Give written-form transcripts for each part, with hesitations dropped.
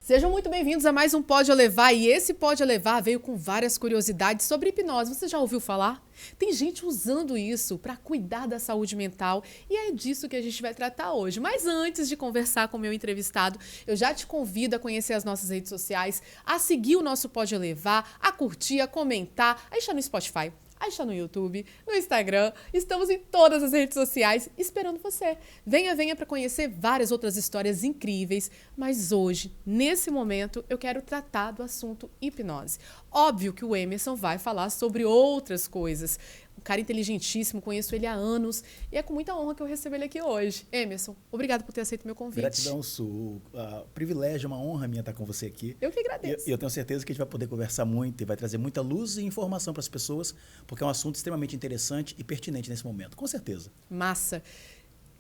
Sejam muito bem-vindos a mais um Pode Levar, e esse Pode Levar veio com várias curiosidades sobre hipnose. Você já ouviu falar? Tem gente usando isso para cuidar da saúde mental e é disso que a gente vai tratar hoje. Mas antes de conversar com o meu entrevistado, eu já te convido a conhecer as nossas redes sociais, a seguir o nosso Pode Levar, a curtir, a comentar, a estar no Spotify. A gente está no YouTube, no Instagram, estamos em todas as redes sociais esperando você. Venha para conhecer várias outras histórias incríveis, mas hoje, nesse momento, eu quero tratar do assunto hipnose. Óbvio que o Emerson vai falar sobre outras coisas. Um cara inteligentíssimo, conheço ele há anos e é com muita honra que eu recebo ele aqui hoje. Emerson, obrigado por ter aceito meu convite. Gratidão, Su. Privilégio, uma honra minha estar com você aqui. Eu que agradeço. E eu tenho certeza que a gente vai poder conversar muito e vai trazer muita luz e informação para as pessoas, porque é um assunto extremamente interessante e pertinente nesse momento, com certeza. Massa.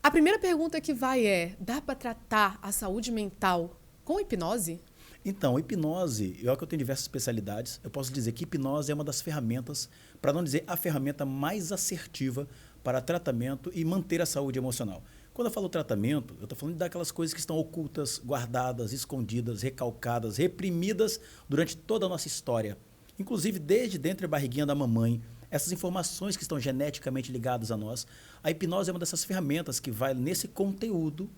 A primeira pergunta que vai é, dá para tratar a saúde mental com hipnose? Então, hipnose, que eu tenho diversas especialidades, eu posso dizer que hipnose é uma das ferramentas, para não dizer a ferramenta mais assertiva para tratamento e manter a saúde emocional. Quando eu falo tratamento, eu estou falando daquelas coisas que estão ocultas, guardadas, escondidas, recalcadas, reprimidas durante toda a nossa história. Inclusive desde dentro da barriguinha da mamãe, essas informações que estão geneticamente ligadas a nós. A hipnose é uma dessas ferramentas que vai nesse conteúdo,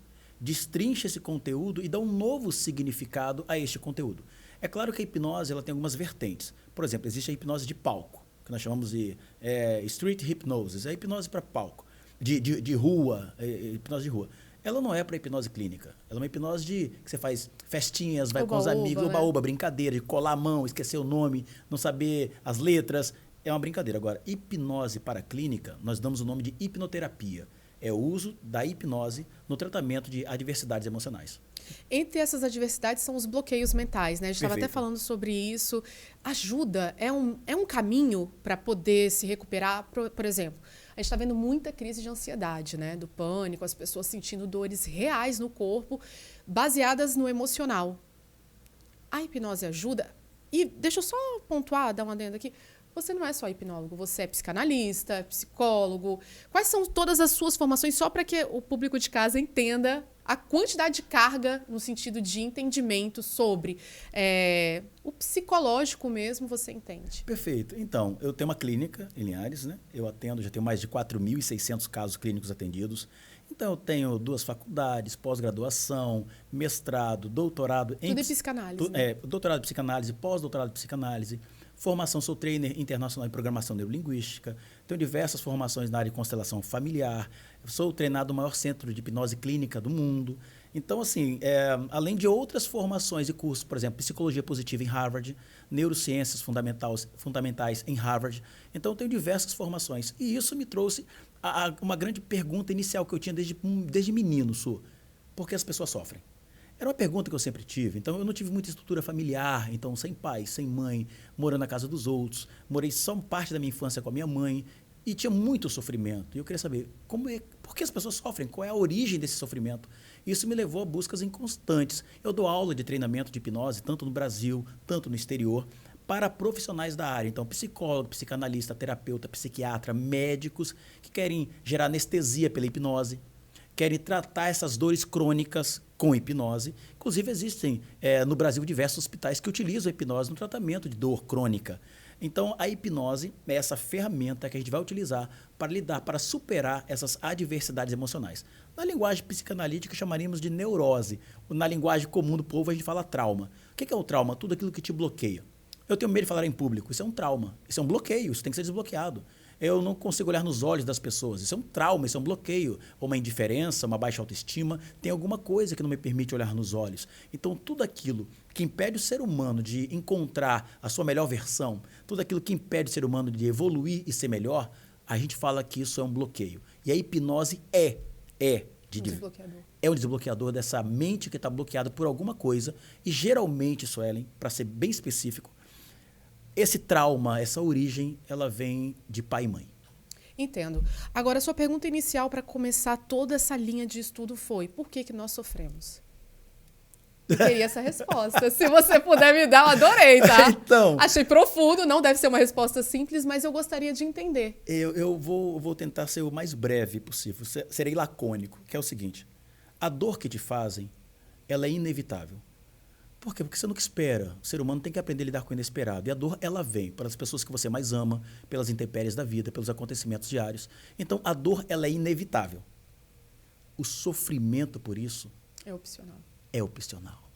destrincha esse conteúdo e dá um novo significado a este conteúdo. É claro que a hipnose ela tem algumas vertentes. Por exemplo, existe a hipnose de palco, que nós chamamos de street hypnosis, é a hipnose para palco, de rua, hipnose de rua. Ela não é para hipnose clínica, ela é uma hipnose que você faz festinhas, vai com os amigos, oba-oba, brincadeira, de colar a mão, esquecer o nome, não saber as letras, é uma brincadeira. Agora, hipnose para clínica, nós damos o nome de hipnoterapia. É o uso da hipnose no tratamento de adversidades emocionais. Entre essas adversidades são os bloqueios mentais, né? A gente estava até falando sobre isso. Ajuda, é um caminho para poder se recuperar. Por exemplo, a gente está vendo muita crise de ansiedade, né? Do pânico, as pessoas sentindo dores reais no corpo, baseadas no emocional. A hipnose ajuda. E deixa eu só pontuar, dar uma adendo aqui. Você não é só hipnólogo, você é psicanalista, psicólogo. Quais são todas as suas formações, só para que o público de casa entenda a quantidade de carga no sentido de entendimento sobre o psicológico mesmo, você entende? Perfeito. Então, eu tenho uma clínica em Linhares, né? Eu atendo, já tenho mais de 4.600 casos clínicos atendidos. Então, eu tenho 2 faculdades, pós-graduação, mestrado, doutorado Tudo em psicanálise, né? Doutorado em psicanálise, pós-doutorado em psicanálise. Formação, sou trainer internacional em programação neurolinguística, tenho diversas formações na área de constelação familiar, sou treinado no maior centro de hipnose clínica do mundo. Então, assim, além de outras formações e cursos, por exemplo, psicologia positiva em Harvard, neurociências fundamentais em Harvard. Então, eu tenho diversas formações. E isso me trouxe uma grande pergunta inicial que eu tinha desde menino, Su. Por que as pessoas sofrem? Era uma pergunta que eu sempre tive. Então, eu não tive muita estrutura familiar, então, sem pai, sem mãe, morando na casa dos outros. Morei só parte da minha infância com a minha mãe e tinha muito sofrimento. E eu queria saber por que as pessoas sofrem, qual é a origem desse sofrimento. Isso me levou a buscas inconstantes. Eu dou aula de treinamento de hipnose, tanto no Brasil, tanto no exterior, para profissionais da área. Então, psicólogo, psicanalista, terapeuta, psiquiatra, médicos que querem gerar anestesia pela hipnose, querem tratar essas dores crônicas com hipnose. Inclusive, existem no Brasil diversos hospitais que utilizam a hipnose no tratamento de dor crônica. Então, a hipnose é essa ferramenta que a gente vai utilizar para superar essas adversidades emocionais. Na linguagem psicanalítica, chamaríamos de neurose. Na linguagem comum do povo, a gente fala trauma. O que é o trauma? Tudo aquilo que te bloqueia. Eu tenho medo de falar em público. Isso é um trauma. Isso é um bloqueio. Isso tem que ser desbloqueado. Eu não consigo olhar nos olhos das pessoas. Isso é um trauma, isso é um bloqueio. Uma indiferença, uma baixa autoestima. Tem alguma coisa que não me permite olhar nos olhos. Então, tudo aquilo que impede o ser humano de encontrar a sua melhor versão, tudo aquilo que impede o ser humano de evoluir e ser melhor, a gente fala que isso é um bloqueio. E a hipnose é um desbloqueador dessa mente que está bloqueada por alguma coisa. E geralmente, Suelen, para ser bem específico, esse trauma, essa origem, ela vem de pai e mãe. Entendo. Agora, a sua pergunta inicial para começar toda essa linha de estudo foi: por que nós sofremos? Eu queria essa resposta. Se você puder me dar, eu adorei, tá? Então, achei profundo, não deve ser uma resposta simples, mas eu gostaria de entender. Eu vou tentar ser o mais breve possível, serei lacônico, que é o seguinte: a dor que te fazem, ela é inevitável. Por quê? Porque você nunca espera. O ser humano tem que aprender a lidar com o inesperado. E a dor, ela vem pelas pessoas que você mais ama, pelas intempéries da vida, pelos acontecimentos diários. Então, a dor, ela é inevitável. O sofrimento por isso É opcional. é opcional.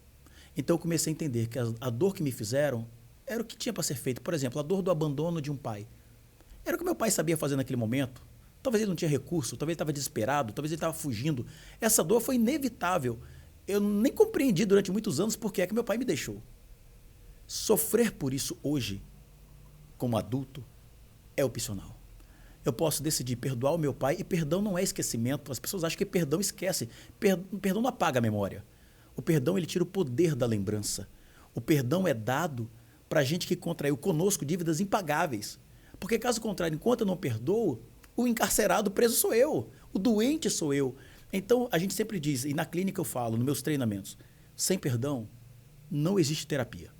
Então, eu comecei a entender que a dor que me fizeram era o que tinha para ser feito. Por exemplo, a dor do abandono de um pai. Era o que meu pai sabia fazer naquele momento. Talvez ele não tinha recurso, talvez ele estava desesperado, talvez ele estava fugindo. Essa dor foi inevitável. Eu nem compreendi durante muitos anos por que é que meu pai me deixou. Sofrer por isso hoje, como adulto, é opcional. Eu posso decidir perdoar o meu pai, e perdão não é esquecimento. As pessoas acham que perdão esquece. Perdão não apaga a memória. O perdão, ele tira o poder da lembrança. O perdão é dado para gente que contraiu conosco dívidas impagáveis. Porque, caso contrário, enquanto eu não perdoo, o encarcerado, o preso sou eu. O doente sou eu. Então, a gente sempre diz, e na clínica eu falo, nos meus treinamentos, sem perdão, não existe terapia.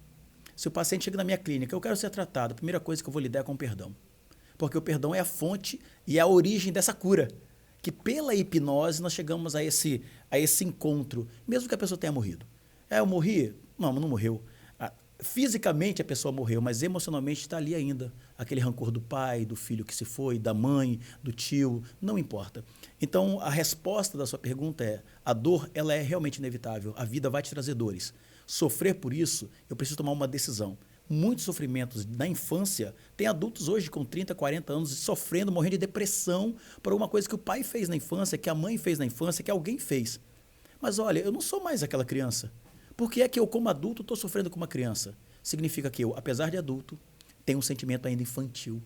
Se o paciente chega na minha clínica, eu quero ser tratado, a primeira coisa que eu vou lidar é com o perdão. Porque o perdão é a fonte e é a origem dessa cura. Que pela hipnose nós chegamos a esse encontro, mesmo que a pessoa tenha morrido. Eu morri? Não morreu. Fisicamente a pessoa morreu, mas emocionalmente está ali ainda. Aquele rancor do pai, do filho que se foi, da mãe, do tio, não importa. Então, a resposta da sua pergunta é, a dor, ela é realmente inevitável. A vida vai te trazer dores. Sofrer por isso, eu preciso tomar uma decisão. Muitos sofrimentos na infância, tem adultos hoje com 30, 40 anos sofrendo, morrendo de depressão por alguma coisa que o pai fez na infância, que a mãe fez na infância, que alguém fez. Mas olha, eu não sou mais aquela criança. Por que é que eu, como adulto, estou sofrendo como uma criança? Significa que eu, apesar de adulto, tenho um sentimento ainda infantil.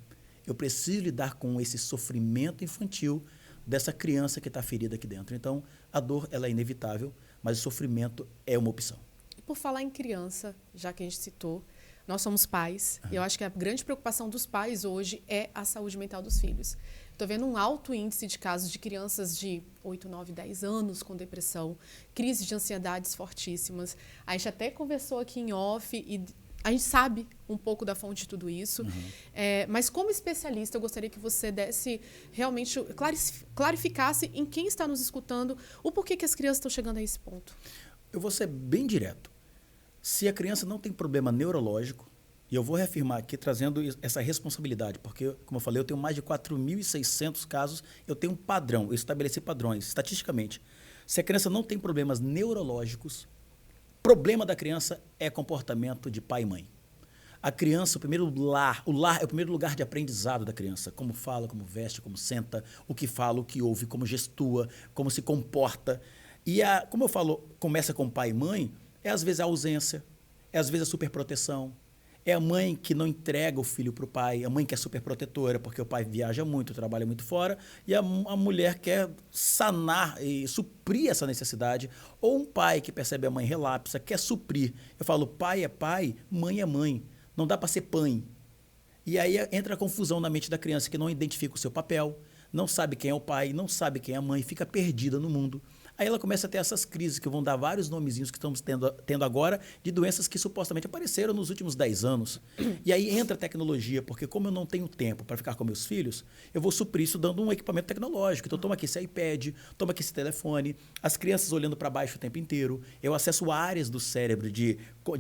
Eu preciso lidar com esse sofrimento infantil dessa criança que está ferida aqui dentro. Então, a dor, ela é inevitável, mas o sofrimento é uma opção. E por falar em criança, já que a gente citou, nós somos pais, e eu acho que a grande preocupação dos pais hoje é a saúde mental dos filhos. Estou vendo um alto índice de casos de crianças de 8, 9, 10 anos com depressão, crises de ansiedades fortíssimas. A gente até conversou aqui em off e a gente sabe um pouco da fonte de tudo isso. Mas como especialista, eu gostaria que você desse realmente, clarificasse em quem está nos escutando o porquê que as crianças estão chegando a esse ponto. Eu vou ser bem direto. Se a criança não tem problema neurológico, e eu vou reafirmar aqui trazendo essa responsabilidade, porque, como eu falei, eu tenho mais de 4.600 casos, eu tenho um padrão, eu estabeleci padrões, estatisticamente. Se a criança não tem problemas neurológicos, problema da criança é comportamento de pai e mãe. A criança, o lar é o primeiro lugar de aprendizado da criança. Como fala, como veste, como senta, o que fala, o que ouve, como gestua, como se comporta. E, como eu falo, começa com pai e mãe, é às vezes a ausência, é às vezes a superproteção, é a mãe que não entrega o filho para o pai, a mãe que é superprotetora, porque o pai viaja muito, trabalha muito fora, e a mulher quer sanar e suprir essa necessidade, ou um pai que percebe a mãe relapsa, quer suprir. Eu falo, pai é pai, mãe é mãe, não dá para ser pai. E aí entra a confusão na mente da criança, que não identifica o seu papel, não sabe quem é o pai, não sabe quem é a mãe, fica perdida no mundo. Aí ela começa a ter essas crises que vão dar vários nomezinhos que estamos tendo agora de doenças que supostamente apareceram nos últimos 10 anos. E aí entra a tecnologia, porque como eu não tenho tempo para ficar com meus filhos, eu vou suprir isso dando um equipamento tecnológico. Então, toma aqui esse iPad, toma aqui esse telefone, as crianças olhando para baixo o tempo inteiro. Eu acesso áreas do cérebro de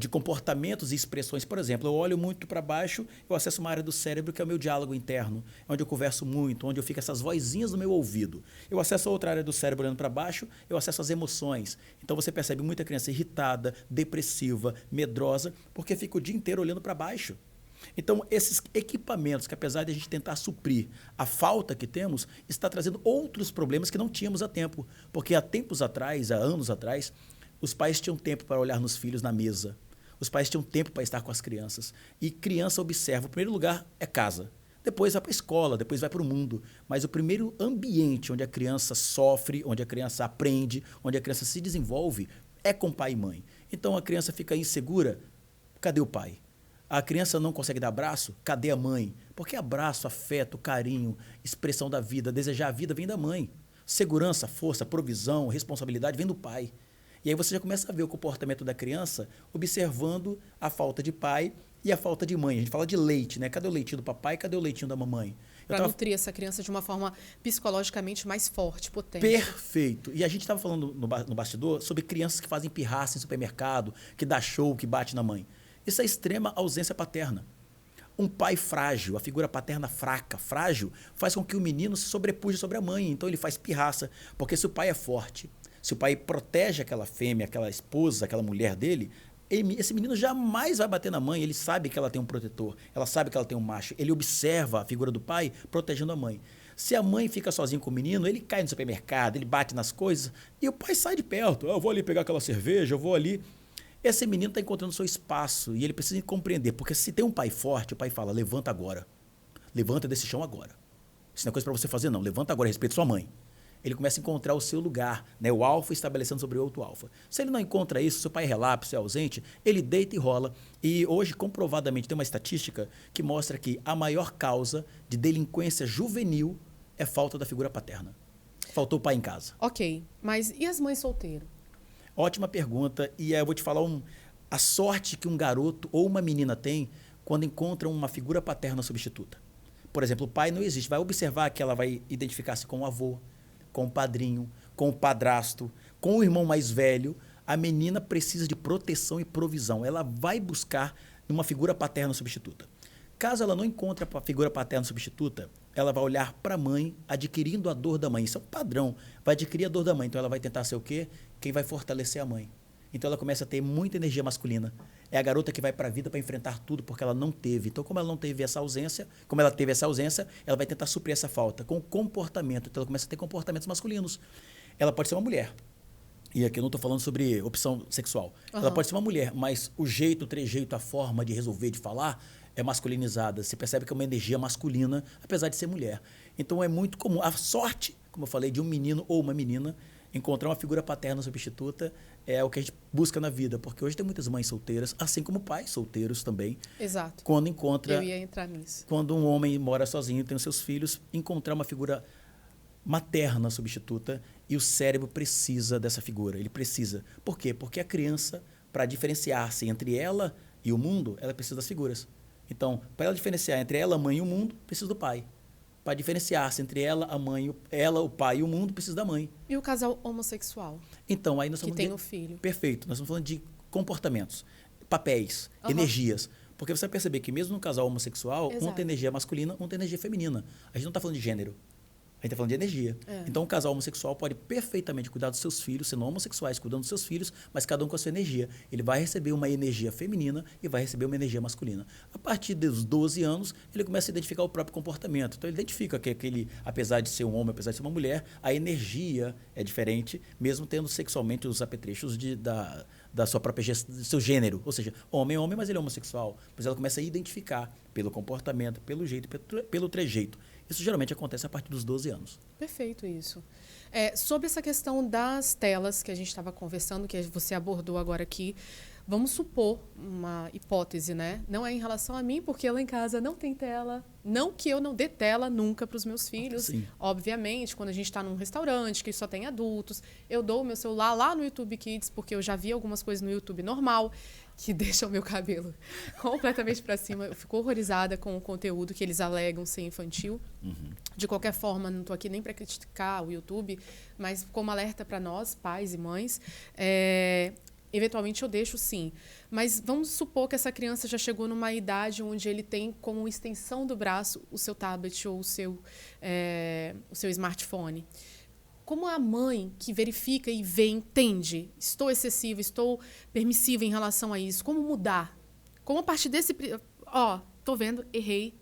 comportamentos e expressões. Por exemplo, eu olho muito para baixo, eu acesso uma área do cérebro que é o meu diálogo interno, onde eu converso muito, onde eu fico essas vozinhas no meu ouvido. Eu acesso outra área do cérebro olhando para baixo, eu acesso as emoções. Então você percebe muita criança irritada, depressiva, medrosa, porque fica o dia inteiro olhando para baixo. Então, esses equipamentos, que apesar de a gente tentar suprir a falta que temos, está trazendo outros problemas que não tínhamos há tempo. Porque há tempos atrás, há anos atrás, os pais tinham tempo para olhar nos filhos na mesa. Os pais tinham tempo para estar com as crianças. E criança observa, o primeiro lugar é casa. Depois vai para a escola, depois vai para o mundo. Mas o primeiro ambiente onde a criança sofre, onde a criança aprende, onde a criança se desenvolve, é com pai e mãe. Então a criança fica insegura, cadê o pai? A criança não consegue dar abraço, cadê a mãe? Porque abraço, afeto, carinho, expressão da vida, desejar a vida vem da mãe. Segurança, força, provisão, responsabilidade vem do pai. E aí você já começa a ver o comportamento da criança observando a falta de pai e a falta de mãe. A gente fala de leite, né? Cadê o leitinho do papai? Cadê o leitinho da mamãe? Para nutrir essa criança de uma forma psicologicamente mais forte, potente. Perfeito. E a gente estava falando no bastidor sobre crianças que fazem pirraça em supermercado, que dá show, que bate na mãe. Isso é extrema ausência paterna. Um pai frágil, a figura paterna fraca, frágil, faz com que o menino se sobrepuje sobre a mãe. Então ele faz pirraça. Porque se o pai é forte, se o pai protege aquela fêmea, aquela esposa, aquela mulher dele, esse menino jamais vai bater na mãe. Ele sabe que ela tem um protetor, ela sabe que ela tem um macho. Ele observa a figura do pai protegendo a mãe. Se a mãe fica sozinha com o menino, ele cai no supermercado, ele bate nas coisas e o pai sai de perto. Eu vou ali pegar aquela cerveja, eu vou ali. Esse menino está encontrando seu espaço e ele precisa compreender, porque se tem um pai forte, o pai fala, levanta agora, levanta desse chão agora. Isso não é coisa para você fazer, não. Levanta agora, respeita sua mãe. Ele começa a encontrar o seu lugar, né? O alfa estabelecendo sobre o outro alfa. Se ele não encontra isso, seu pai é relapso, é ausente, ele deita e rola. E hoje, comprovadamente, tem uma estatística que mostra que a maior causa de delinquência juvenil é falta da figura paterna. Faltou o pai em casa. Ok, mas e as mães solteiras? Ótima pergunta. E eu vou te falar a sorte que um garoto ou uma menina tem quando encontra uma figura paterna substituta. Por exemplo, o pai não existe. Vai observar que ela vai identificar-se com o avô, com o padrinho, com o padrasto, com o irmão mais velho. A menina precisa de proteção e provisão. Ela vai buscar uma figura paterna substituta. Caso ela não encontre a figura paterna substituta, ela vai olhar para a mãe, adquirindo a dor da mãe. Isso é um padrão. Vai adquirir a dor da mãe. Então, ela vai tentar ser o quê? Quem vai fortalecer a mãe. Então, ela começa a ter muita energia masculina. É a garota que vai para a vida para enfrentar tudo, porque ela não teve. Então, como ela não teve essa ausência, ela vai tentar suprir essa falta com o comportamento. Então, ela começa a ter comportamentos masculinos. Ela pode ser uma mulher. E aqui eu não estou falando sobre opção sexual. Uhum. Ela pode ser uma mulher, mas o jeito, o trejeito, a forma de resolver, de falar, é masculinizada. Você percebe que é uma energia masculina, apesar de ser mulher. Então, é muito comum. A sorte, como eu falei, de um menino ou uma menina encontrar uma figura paterna substituta é o que a gente busca na vida, porque hoje tem muitas mães solteiras, assim como pais solteiros também. Exato. Quando encontra... Eu ia entrar nisso. Quando um homem mora sozinho, tem os seus filhos, encontrar uma figura materna substituta e o cérebro precisa dessa figura. Ele precisa. Por quê? Porque a criança, para diferenciar-se entre ela e o mundo, ela precisa das figuras. Então, para ela diferenciar entre ela, a mãe e o mundo, precisa do pai. Para diferenciar-se entre ela, a mãe, o pai e o mundo, precisa da mãe. E o casal homossexual? Então, aí nós estamos falando de... Que tem o filho. Perfeito. Nós estamos falando de comportamentos, papéis, energias. Porque você vai perceber que mesmo no casal homossexual, um tem energia masculina, um tem energia feminina. A gente não está falando de gênero. A gente está falando de energia. Então, um casal homossexual pode perfeitamente cuidar dos seus filhos, sendo homossexuais, cuidando dos seus filhos, mas cada um com a sua energia. Ele vai receber uma energia feminina e vai receber uma energia masculina. A partir dos 12 anos, ele começa a identificar o próprio comportamento. Então, ele identifica que aquele, apesar de ser um homem, apesar de ser uma mulher, a energia é diferente, mesmo tendo sexualmente os apetrechos da sua própria do seu gênero. Ou seja, homem é homem, mas ele é homossexual. Mas ela começa a identificar pelo comportamento, pelo jeito, pelo trejeito. Isso geralmente acontece a partir dos 12 anos. Perfeito isso. Sobre essa questão das telas que a gente estava conversando, que você abordou agora aqui, vamos supor uma hipótese, né? Não é em relação a mim, porque lá em casa não tem tela. Não que eu não dê tela nunca para os meus filhos. Sim. Obviamente, quando a gente está num restaurante que só tem adultos, eu dou o meu celular lá no YouTube Kids, porque eu já vi algumas coisas no YouTube normal que deixam o meu cabelo completamente para cima. Eu fico horrorizada com o conteúdo que eles alegam ser infantil. Uhum. De qualquer forma, não estou aqui nem para criticar o YouTube, mas como alerta para nós, pais e mães, eventualmente eu deixo sim. Mas vamos supor que essa criança já chegou numa idade onde ele tem como extensão do braço o seu tablet ou o seu smartphone. Como a mãe que verifica e vê, entende, estou excessiva, estou permissiva em relação a isso, como mudar? Como a partir desse... estou vendo, errei,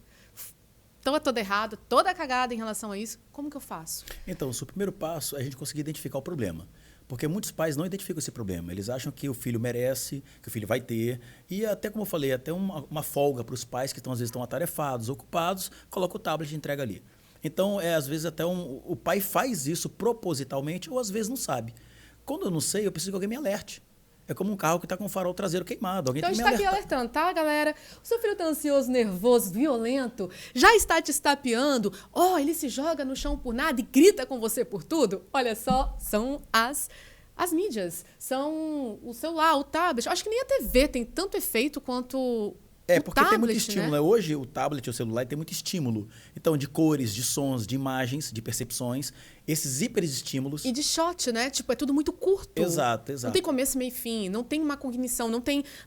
estou toda errada, toda cagada em relação a isso, como que eu faço? Então, o primeiro passo é a gente conseguir identificar o problema. Porque muitos pais não identificam esse problema. Eles acham que o filho merece, que o filho vai ter. E até, como eu falei, até uma folga para os pais que às vezes estão atarefados, ocupados, coloca o tablet e entrega ali. Então, às vezes, até o pai faz isso propositalmente ou às vezes não sabe. Quando eu não sei, eu preciso que alguém me alerte. É como um carro que está com o farol traseiro queimado. Alguém então, tem que a me gente está aqui alertar. alertando, tá, galera? O seu filho está ansioso, nervoso, violento, já está te estapeando. Ele se joga no chão por nada e grita com você por tudo. Olha só, são as mídias. São o celular, o tablet. Acho que nem a TV tem tanto efeito quanto É, O porque tem muito tablet, estímulo, né? né? Hoje o tablet, o celular, tem muito estímulo. Então, de cores, de sons, de imagens, de percepções, esses hiperestímulos. E de shot, né? Tipo, é tudo muito curto. Exato, Não tem exato. começo, meio e fim, não tem uma cognição, não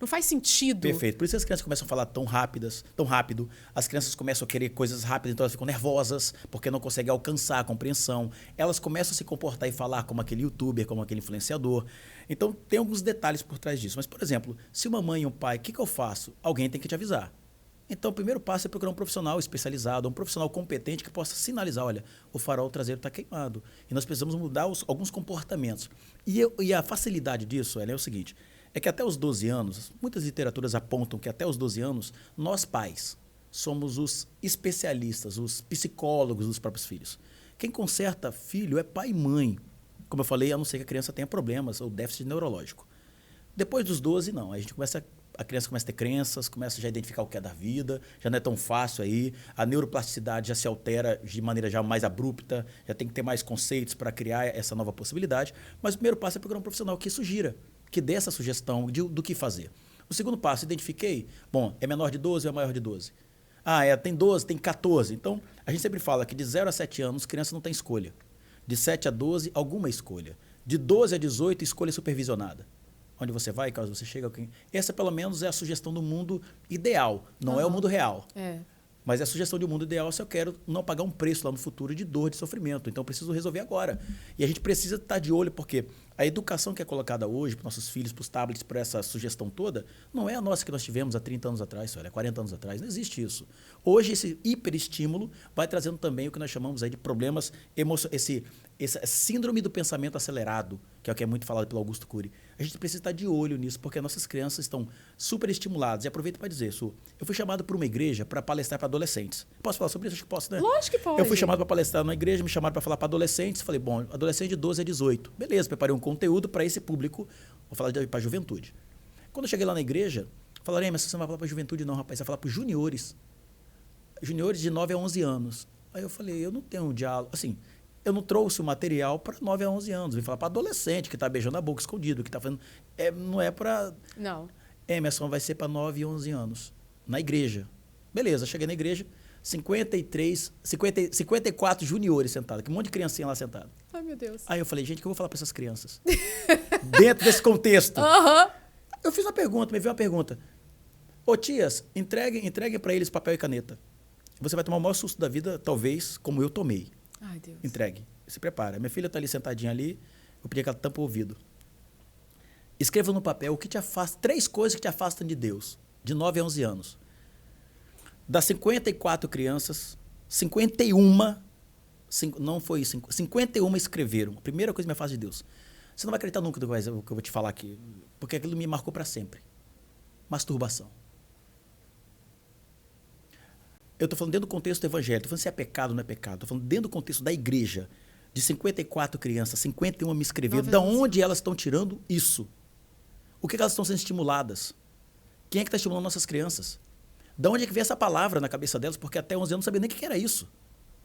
faz sentido. Perfeito. Por isso as crianças começam a falar tão rápidas, tão rápido. As crianças começam a querer coisas rápidas, então elas ficam nervosas, porque não conseguem alcançar a compreensão. Elas começam a se comportar e falar como aquele youtuber, como aquele influenciador. Então, tem alguns detalhes por trás disso. Mas, por exemplo, se uma mãe e um pai, o que eu faço? Alguém tem que te avisar. Então, o primeiro passo é procurar um profissional especializado, um profissional competente que possa sinalizar, olha, o farol traseiro está queimado. E nós precisamos mudar alguns comportamentos. E a facilidade disso é o seguinte, é que até os 12 anos, muitas literaturas apontam que até os 12 anos, nós pais somos os especialistas, os psicólogos dos próprios filhos. Quem conserta filho é pai e mãe. Como eu falei, a não ser que a criança tenha problemas ou déficit neurológico. Depois dos 12, não. A criança começa a ter crenças, começa já a identificar o que é da vida, já não é tão fácil aí, a neuroplasticidade já se altera de maneira já mais abrupta, já tem que ter mais conceitos para criar essa nova possibilidade. Mas o primeiro passo é procurar um profissional que sugira, que dê essa sugestão do que fazer. O segundo passo, identifiquei, bom, é menor de 12 ou é maior de 12? Tem 12, tem 14. Então, a gente sempre fala que de 0 a 7 anos, criança não tem escolha. De 7 a 12, alguma escolha. De 12 a 18, escolha supervisionada. Onde você vai, caso você chegue. Essa, pelo menos, é a sugestão do mundo ideal. Não é o mundo real. É. Mas é a sugestão de um mundo ideal se eu quero não pagar um preço lá no futuro de dor, de sofrimento. Então, eu preciso resolver agora. E a gente precisa estar de olho, porque a educação que é colocada hoje para nossos filhos, para os tablets, para essa sugestão toda, não é a nossa que nós tivemos há 30 anos atrás, 40 anos atrás. Não existe isso. Hoje, esse hiperestímulo vai trazendo também o que nós chamamos aí de problemas emocionais, essa síndrome do pensamento acelerado, que é o que é muito falado pelo Augusto Cury. A gente precisa estar de olho nisso, porque nossas crianças estão super estimuladas. E aproveito para dizer, Su, eu fui chamado por uma igreja para palestrar para adolescentes. Posso falar sobre isso? Acho que posso, né? Lógico que pode. Eu fui chamado para palestrar na igreja, me chamaram para falar para adolescentes. Falei, bom, adolescente de 12 a 18. Beleza, preparei um conteúdo para esse público. Vou falar para a juventude. Quando eu cheguei lá na igreja, falaram, mas você não vai falar para a juventude não, rapaz. Você vai falar para os juniores. Juniores de 9 a 11 anos. Aí eu falei, eu não tenho um diálogo. Assim, eu não trouxe o material para 9 a 11 anos. Vim falar para adolescente que está beijando a boca escondido, que está fazendo... não é para... Não. Emerson vai ser para 9 e 11 anos. Na igreja. Beleza, cheguei na igreja, 54 juniores sentados, um monte de criancinha lá sentada. Ai, meu Deus. Aí eu falei, gente, o que eu vou falar para essas crianças? Dentro desse contexto. Aham. Eu fiz uma pergunta, me veio uma pergunta. Ô tias, entreguem para eles papel e caneta. Você vai tomar o maior susto da vida, talvez, como eu tomei. Ai, Deus. Entregue. Se prepara. Minha filha está ali sentadinha ali, eu pedi que ela tampa o ouvido. Escreva no papel o que te afasta, 3 coisas que te afastam de Deus, de 9 a 11 anos. Das 54 crianças, 51, não foi 51 escreveram. A primeira coisa que me afasta de Deus. Você não vai acreditar nunca no que eu vou te falar aqui, porque aquilo me marcou para sempre. Masturbação. Eu estou falando dentro do contexto do evangelho, estou falando se é pecado ou não é pecado, estou falando dentro do contexto da igreja. De 54 crianças, 51 me escreveram. Da onde elas estão tirando isso? O que elas estão sendo estimuladas? Quem é que está estimulando nossas crianças? Da onde é que vem essa palavra na cabeça delas? Porque até 11 anos eu não sabia nem o que era isso.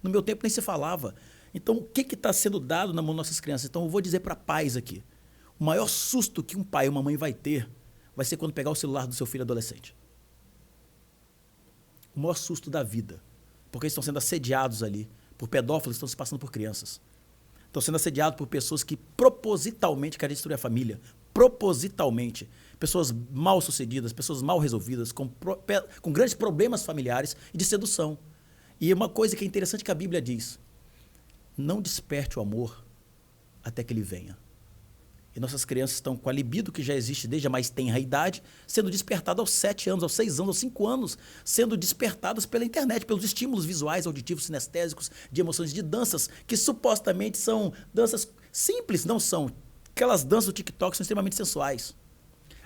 No meu tempo nem se falava. Então, o que está sendo dado na mão das nossas crianças? Então, eu vou dizer para pais aqui. O maior susto que um pai ou uma mãe vai ter vai ser quando pegar o celular do seu filho adolescente. O maior susto da vida. Porque eles estão sendo assediados ali por pedófilos que estão se passando por crianças. Estão sendo assediados por pessoas que propositalmente querem destruir a família. Propositalmente. Pessoas mal sucedidas, pessoas mal resolvidas, com grandes problemas familiares e de sedução. E uma coisa que é interessante que a Bíblia diz: não desperte o amor até que ele venha. E nossas crianças estão com a libido que já existe desde a mais tenra idade, sendo despertadas aos 7 anos, aos 6 anos, aos 5 anos, sendo despertadas pela internet, pelos estímulos visuais, auditivos, sinestésicos, de emoções, de danças, que supostamente são danças simples, não são. Aquelas danças do TikTok são extremamente sensuais.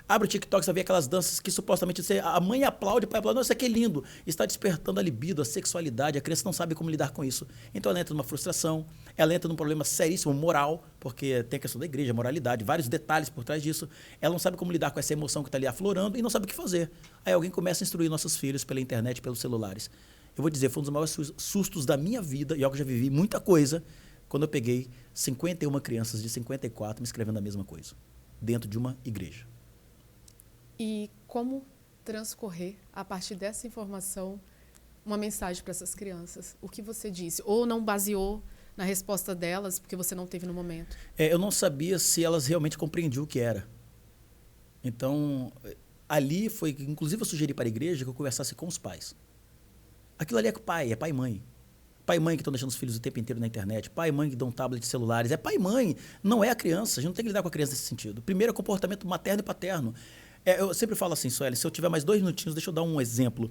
Abre o TikTok, você vê aquelas danças que supostamente a mãe aplaude, o pai aplaude, nossa, que lindo. Está despertando a libido, a sexualidade, a criança não sabe como lidar com isso. Então ela entra numa frustração, ela entra num problema seríssimo moral, porque tem a questão da igreja, moralidade, vários detalhes por trás disso. Ela não sabe como lidar com essa emoção que está ali aflorando e não sabe o que fazer. Aí alguém começa a instruir nossos filhos pela internet, pelos celulares. Eu vou dizer, foi um dos maiores sustos da minha vida, e eu já vivi muita coisa, quando eu peguei 51 crianças de 54 me escrevendo a mesma coisa, dentro de uma igreja. E como transcorrer, a partir dessa informação, uma mensagem para essas crianças? O que você disse? Ou não baseou na resposta delas, porque você não teve no momento? Eu não sabia se elas realmente compreendiam o que era. Então, ali foi, inclusive eu sugeri para a igreja que eu conversasse com os pais. Aquilo ali é pai, é pai e mãe. Pai e mãe que estão deixando os filhos o tempo inteiro na internet, pai e mãe que dão tablet de celulares, é pai e mãe, não é a criança, a gente não tem que lidar com a criança nesse sentido. Primeiro é comportamento materno e paterno. Eu sempre falo assim, Sueli, se eu tiver mais 2 minutinhos, deixa eu dar um exemplo.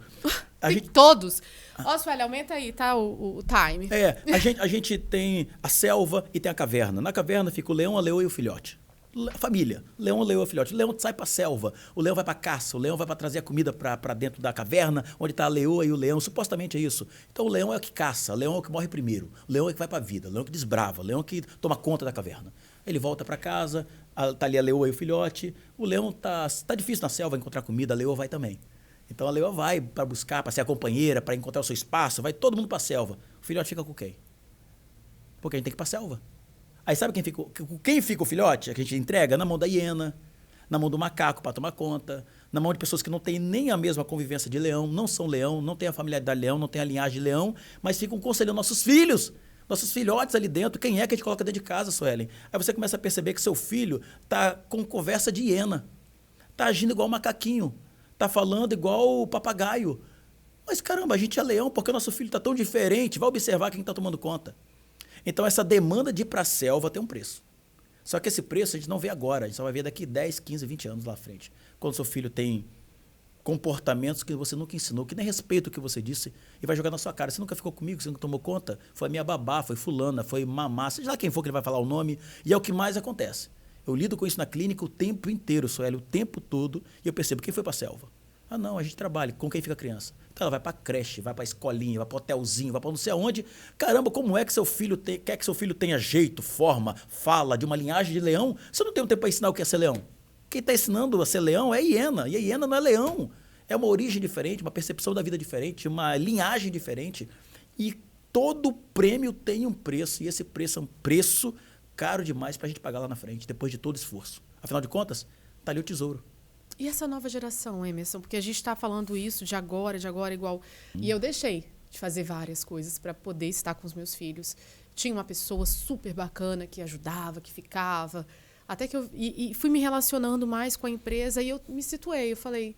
Todos. Ó, Sueli, aumenta aí, tá, o time. A gente tem a selva e tem a caverna. Na caverna fica o leão, a leoa e o filhote. A família, leão, leoa, filhote. O leão sai para a selva, o leão vai para a caça, o leão vai para trazer a comida para dentro da caverna, onde está a leoa e o leão. Supostamente é isso. Então o leão é o que caça, o leão é o que morre primeiro, o leão é o que vai para a vida, o leão é o que desbrava, o leão é o que toma conta da caverna. Ele volta para casa, tá ali a leoa e o filhote. O leão tá difícil na selva encontrar comida, a leoa vai também. Então a leoa vai para buscar, para ser a companheira, para encontrar o seu espaço, vai todo mundo para a selva. O filhote fica com quem? Porque a gente tem que ir para a selva. Aí sabe quem fica o filhote? Que a gente entrega na mão da hiena, na mão do macaco para tomar conta, na mão de pessoas que não têm nem a mesma convivência de leão, não são leão, não têm a familiaridade de leão, não têm a linhagem de leão, mas ficam conselhando nossos filhos, nossos filhotes ali dentro. Quem é que a gente coloca dentro de casa, Suelen? Aí você começa a perceber que seu filho tá com conversa de hiena, tá agindo igual o macaquinho, tá falando igual o papagaio. Mas caramba, a gente é leão porque o nosso filho tá tão diferente. Vai observar quem tá tomando conta. Então, essa demanda de ir para a selva tem um preço. Só que esse preço a gente não vê agora, a gente só vai ver daqui 10, 15, 20 anos lá à frente. Quando seu filho tem comportamentos que você nunca ensinou, que nem respeita o que você disse, e vai jogar na sua cara. Você nunca ficou comigo, você nunca tomou conta? Foi minha babá, foi fulana, foi mamá, seja lá quem for que ele vai falar o nome, e é o que mais acontece. Eu lido com isso na clínica o tempo inteiro, Sueli, o tempo todo, e eu percebo quem foi para a selva. Ah, não, a gente trabalha. Com quem fica a criança? Então ela vai para a creche, vai para a escolinha, vai para o hotelzinho, vai para não sei aonde. Caramba, como é que seu filho quer que seu filho tenha jeito, forma, fala de uma linhagem de leão? Você não tem um tempo para ensinar o que é ser leão. Quem está ensinando a ser leão é hiena, e a hiena não é leão. É uma origem diferente, uma percepção da vida diferente, uma linhagem diferente. E todo prêmio tem um preço, e esse preço é um preço caro demais para a gente pagar lá na frente, depois de todo esforço. Afinal de contas, está ali o tesouro. E essa nova geração, Emerson? Porque a gente está falando isso de agora igual. E eu deixei de fazer várias coisas para poder estar com os meus filhos. Tinha uma pessoa super bacana que ajudava, que ficava. Até que eu fui me relacionando mais com a empresa e eu me situei. Eu falei,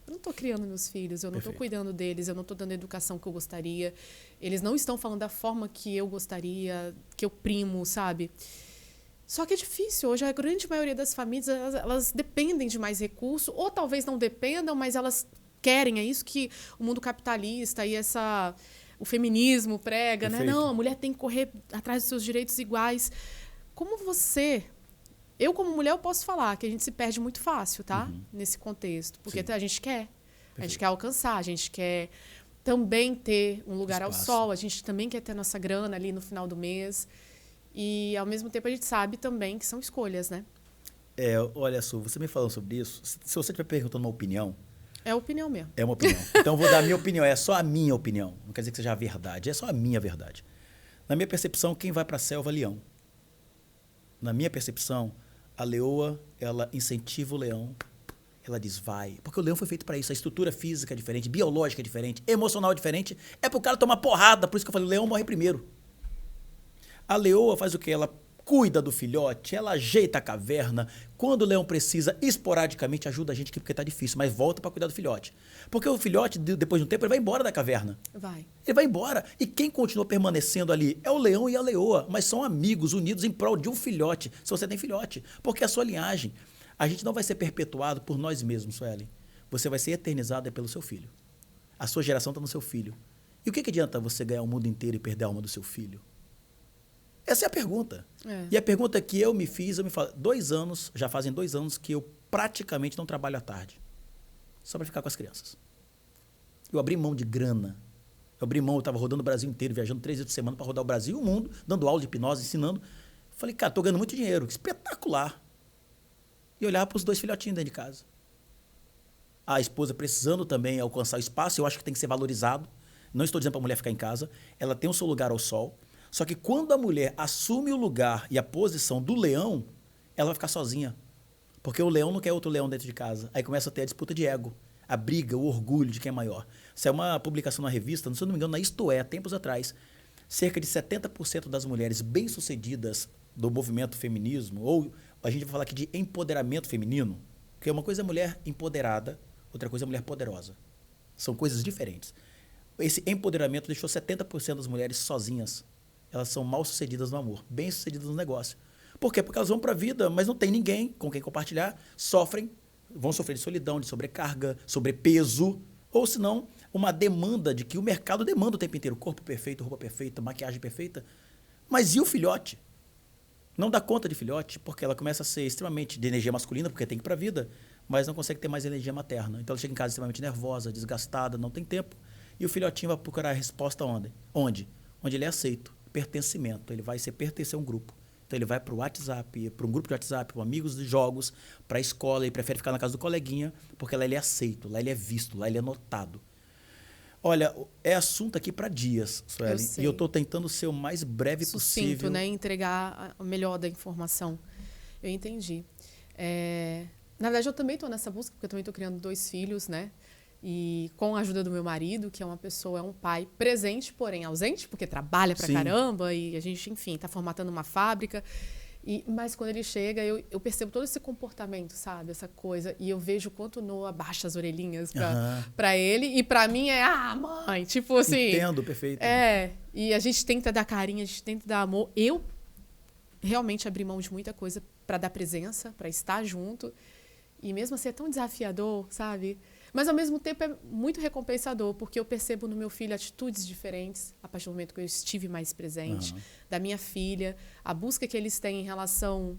eu não estou criando meus filhos, eu não estou cuidando deles, eu não estou dando a educação que eu gostaria. Eles não estão falando da forma que eu gostaria, que eu primo, sabe? Só que é difícil. Hoje a grande maioria das famílias, elas dependem de mais recurso, ou talvez não dependam, mas elas querem. É isso que o mundo capitalista e o feminismo prega, né? Não, a mulher tem que correr atrás dos seus direitos iguais. Como eu como mulher eu posso falar que a gente se perde muito fácil, tá? Nesse contexto. Porque a gente quer. Perfeito. A gente quer alcançar, a gente quer também ter um lugar ao sol, a gente também quer ter nossa grana ali no final do mês. E, ao mesmo tempo, a gente sabe também que são escolhas, né? Olha, Su, você me falando sobre isso, se você estiver perguntando uma opinião... É opinião mesmo. É uma opinião. Então, eu vou dar a minha opinião. É só a minha opinião. Não quer dizer que seja a verdade. É só a minha verdade. Na minha percepção, quem vai para a selva é leão. Na minha percepção, a leoa, ela incentiva o leão. Ela diz, vai. Porque o leão foi feito para isso. A estrutura física é diferente, biológica é diferente, emocional é diferente. É para o cara tomar porrada. Por isso que eu falei, o leão morre primeiro. A leoa faz o quê? Ela cuida do filhote, ela ajeita a caverna. Quando o leão precisa, esporadicamente ajuda a gente porque está difícil, mas volta para cuidar do filhote. Porque o filhote, depois de um tempo, ele vai embora da caverna. Vai. Ele vai embora. E quem continua permanecendo ali é o leão e a leoa, mas são amigos unidos em prol de um filhote, se você tem filhote. Porque a sua linhagem, a gente não vai ser perpetuado por nós mesmos, Suelen. Você vai ser eternizado pelo seu filho. A sua geração está no seu filho. E o que adianta você ganhar o mundo inteiro e perder a alma do seu filho? Essa é a pergunta. E a pergunta que eu me fiz, já fazem 2 anos que eu praticamente não trabalho à tarde. Só para ficar com as crianças. Eu abri mão de grana. Eu estava rodando o Brasil inteiro, viajando 3 vezes por semana para rodar o Brasil e o mundo, dando aula de hipnose, ensinando. Falei, cara, estou ganhando muito dinheiro, espetacular. E olhava para os 2 filhotinhos dentro de casa. A esposa precisando também alcançar o espaço, eu acho que tem que ser valorizado. Não estou dizendo para a mulher ficar em casa, ela tem o seu lugar ao sol. Só que quando a mulher assume o lugar e a posição do leão, ela vai ficar sozinha. Porque o leão não quer outro leão dentro de casa. Aí começa a ter a disputa de ego. A briga, o orgulho de quem é maior. Isso é uma publicação na revista, se eu não me engano, na Isto É, tempos atrás. Cerca de 70% das mulheres bem-sucedidas do movimento feminismo, ou a gente vai falar aqui de empoderamento feminino, porque uma coisa é mulher empoderada, outra coisa é mulher poderosa. São coisas diferentes. Esse empoderamento deixou 70% das mulheres sozinhas. Elas são mal-sucedidas no amor, bem-sucedidas no negócio. Por quê? Porque elas vão para a vida, mas não tem ninguém com quem compartilhar, vão sofrer de solidão, de sobrecarga, sobrepeso, ou senão uma demanda de que o mercado demanda o tempo inteiro. Corpo perfeito, roupa perfeita, maquiagem perfeita. Mas e o filhote? Não dá conta de filhote, porque ela começa a ser extremamente de energia masculina, porque tem que ir para a vida, mas não consegue ter mais energia materna. Então ela chega em casa extremamente nervosa, desgastada, não tem tempo. E o filhotinho vai procurar a resposta onde? Onde ele é aceito, pertencimento. Ele vai pertencer a um grupo. Então ele vai para o WhatsApp, para um grupo de WhatsApp, com amigos de jogos, para a escola, ele prefere ficar na casa do coleguinha, porque lá ele é aceito, lá ele é visto, lá ele é notado. Olha, é assunto aqui para dias, Suelen, e eu estou tentando ser o mais breve sucinto, possível. Né? Entregar o melhor da informação. Eu entendi. Na verdade, eu também estou nessa busca, porque eu também estou criando 2 filhos, né? E com a ajuda do meu marido, que é um pai presente, porém ausente, porque trabalha pra caramba e a gente, enfim, está formatando uma fábrica. Mas quando ele chega, eu percebo todo esse comportamento, sabe? Essa coisa. E eu vejo o quanto o Noah abaixa as orelhinhas pra ele. E pra mim mãe, tipo assim... Entendo, perfeito. E a gente tenta dar carinho, a gente tenta dar amor. Eu realmente abri mão de muita coisa pra dar presença, pra estar junto. E mesmo assim é tão desafiador, sabe? Mas, ao mesmo tempo, é muito recompensador, porque eu percebo no meu filho atitudes diferentes, a partir do momento que eu estive mais presente, da minha filha, a busca que eles têm em relação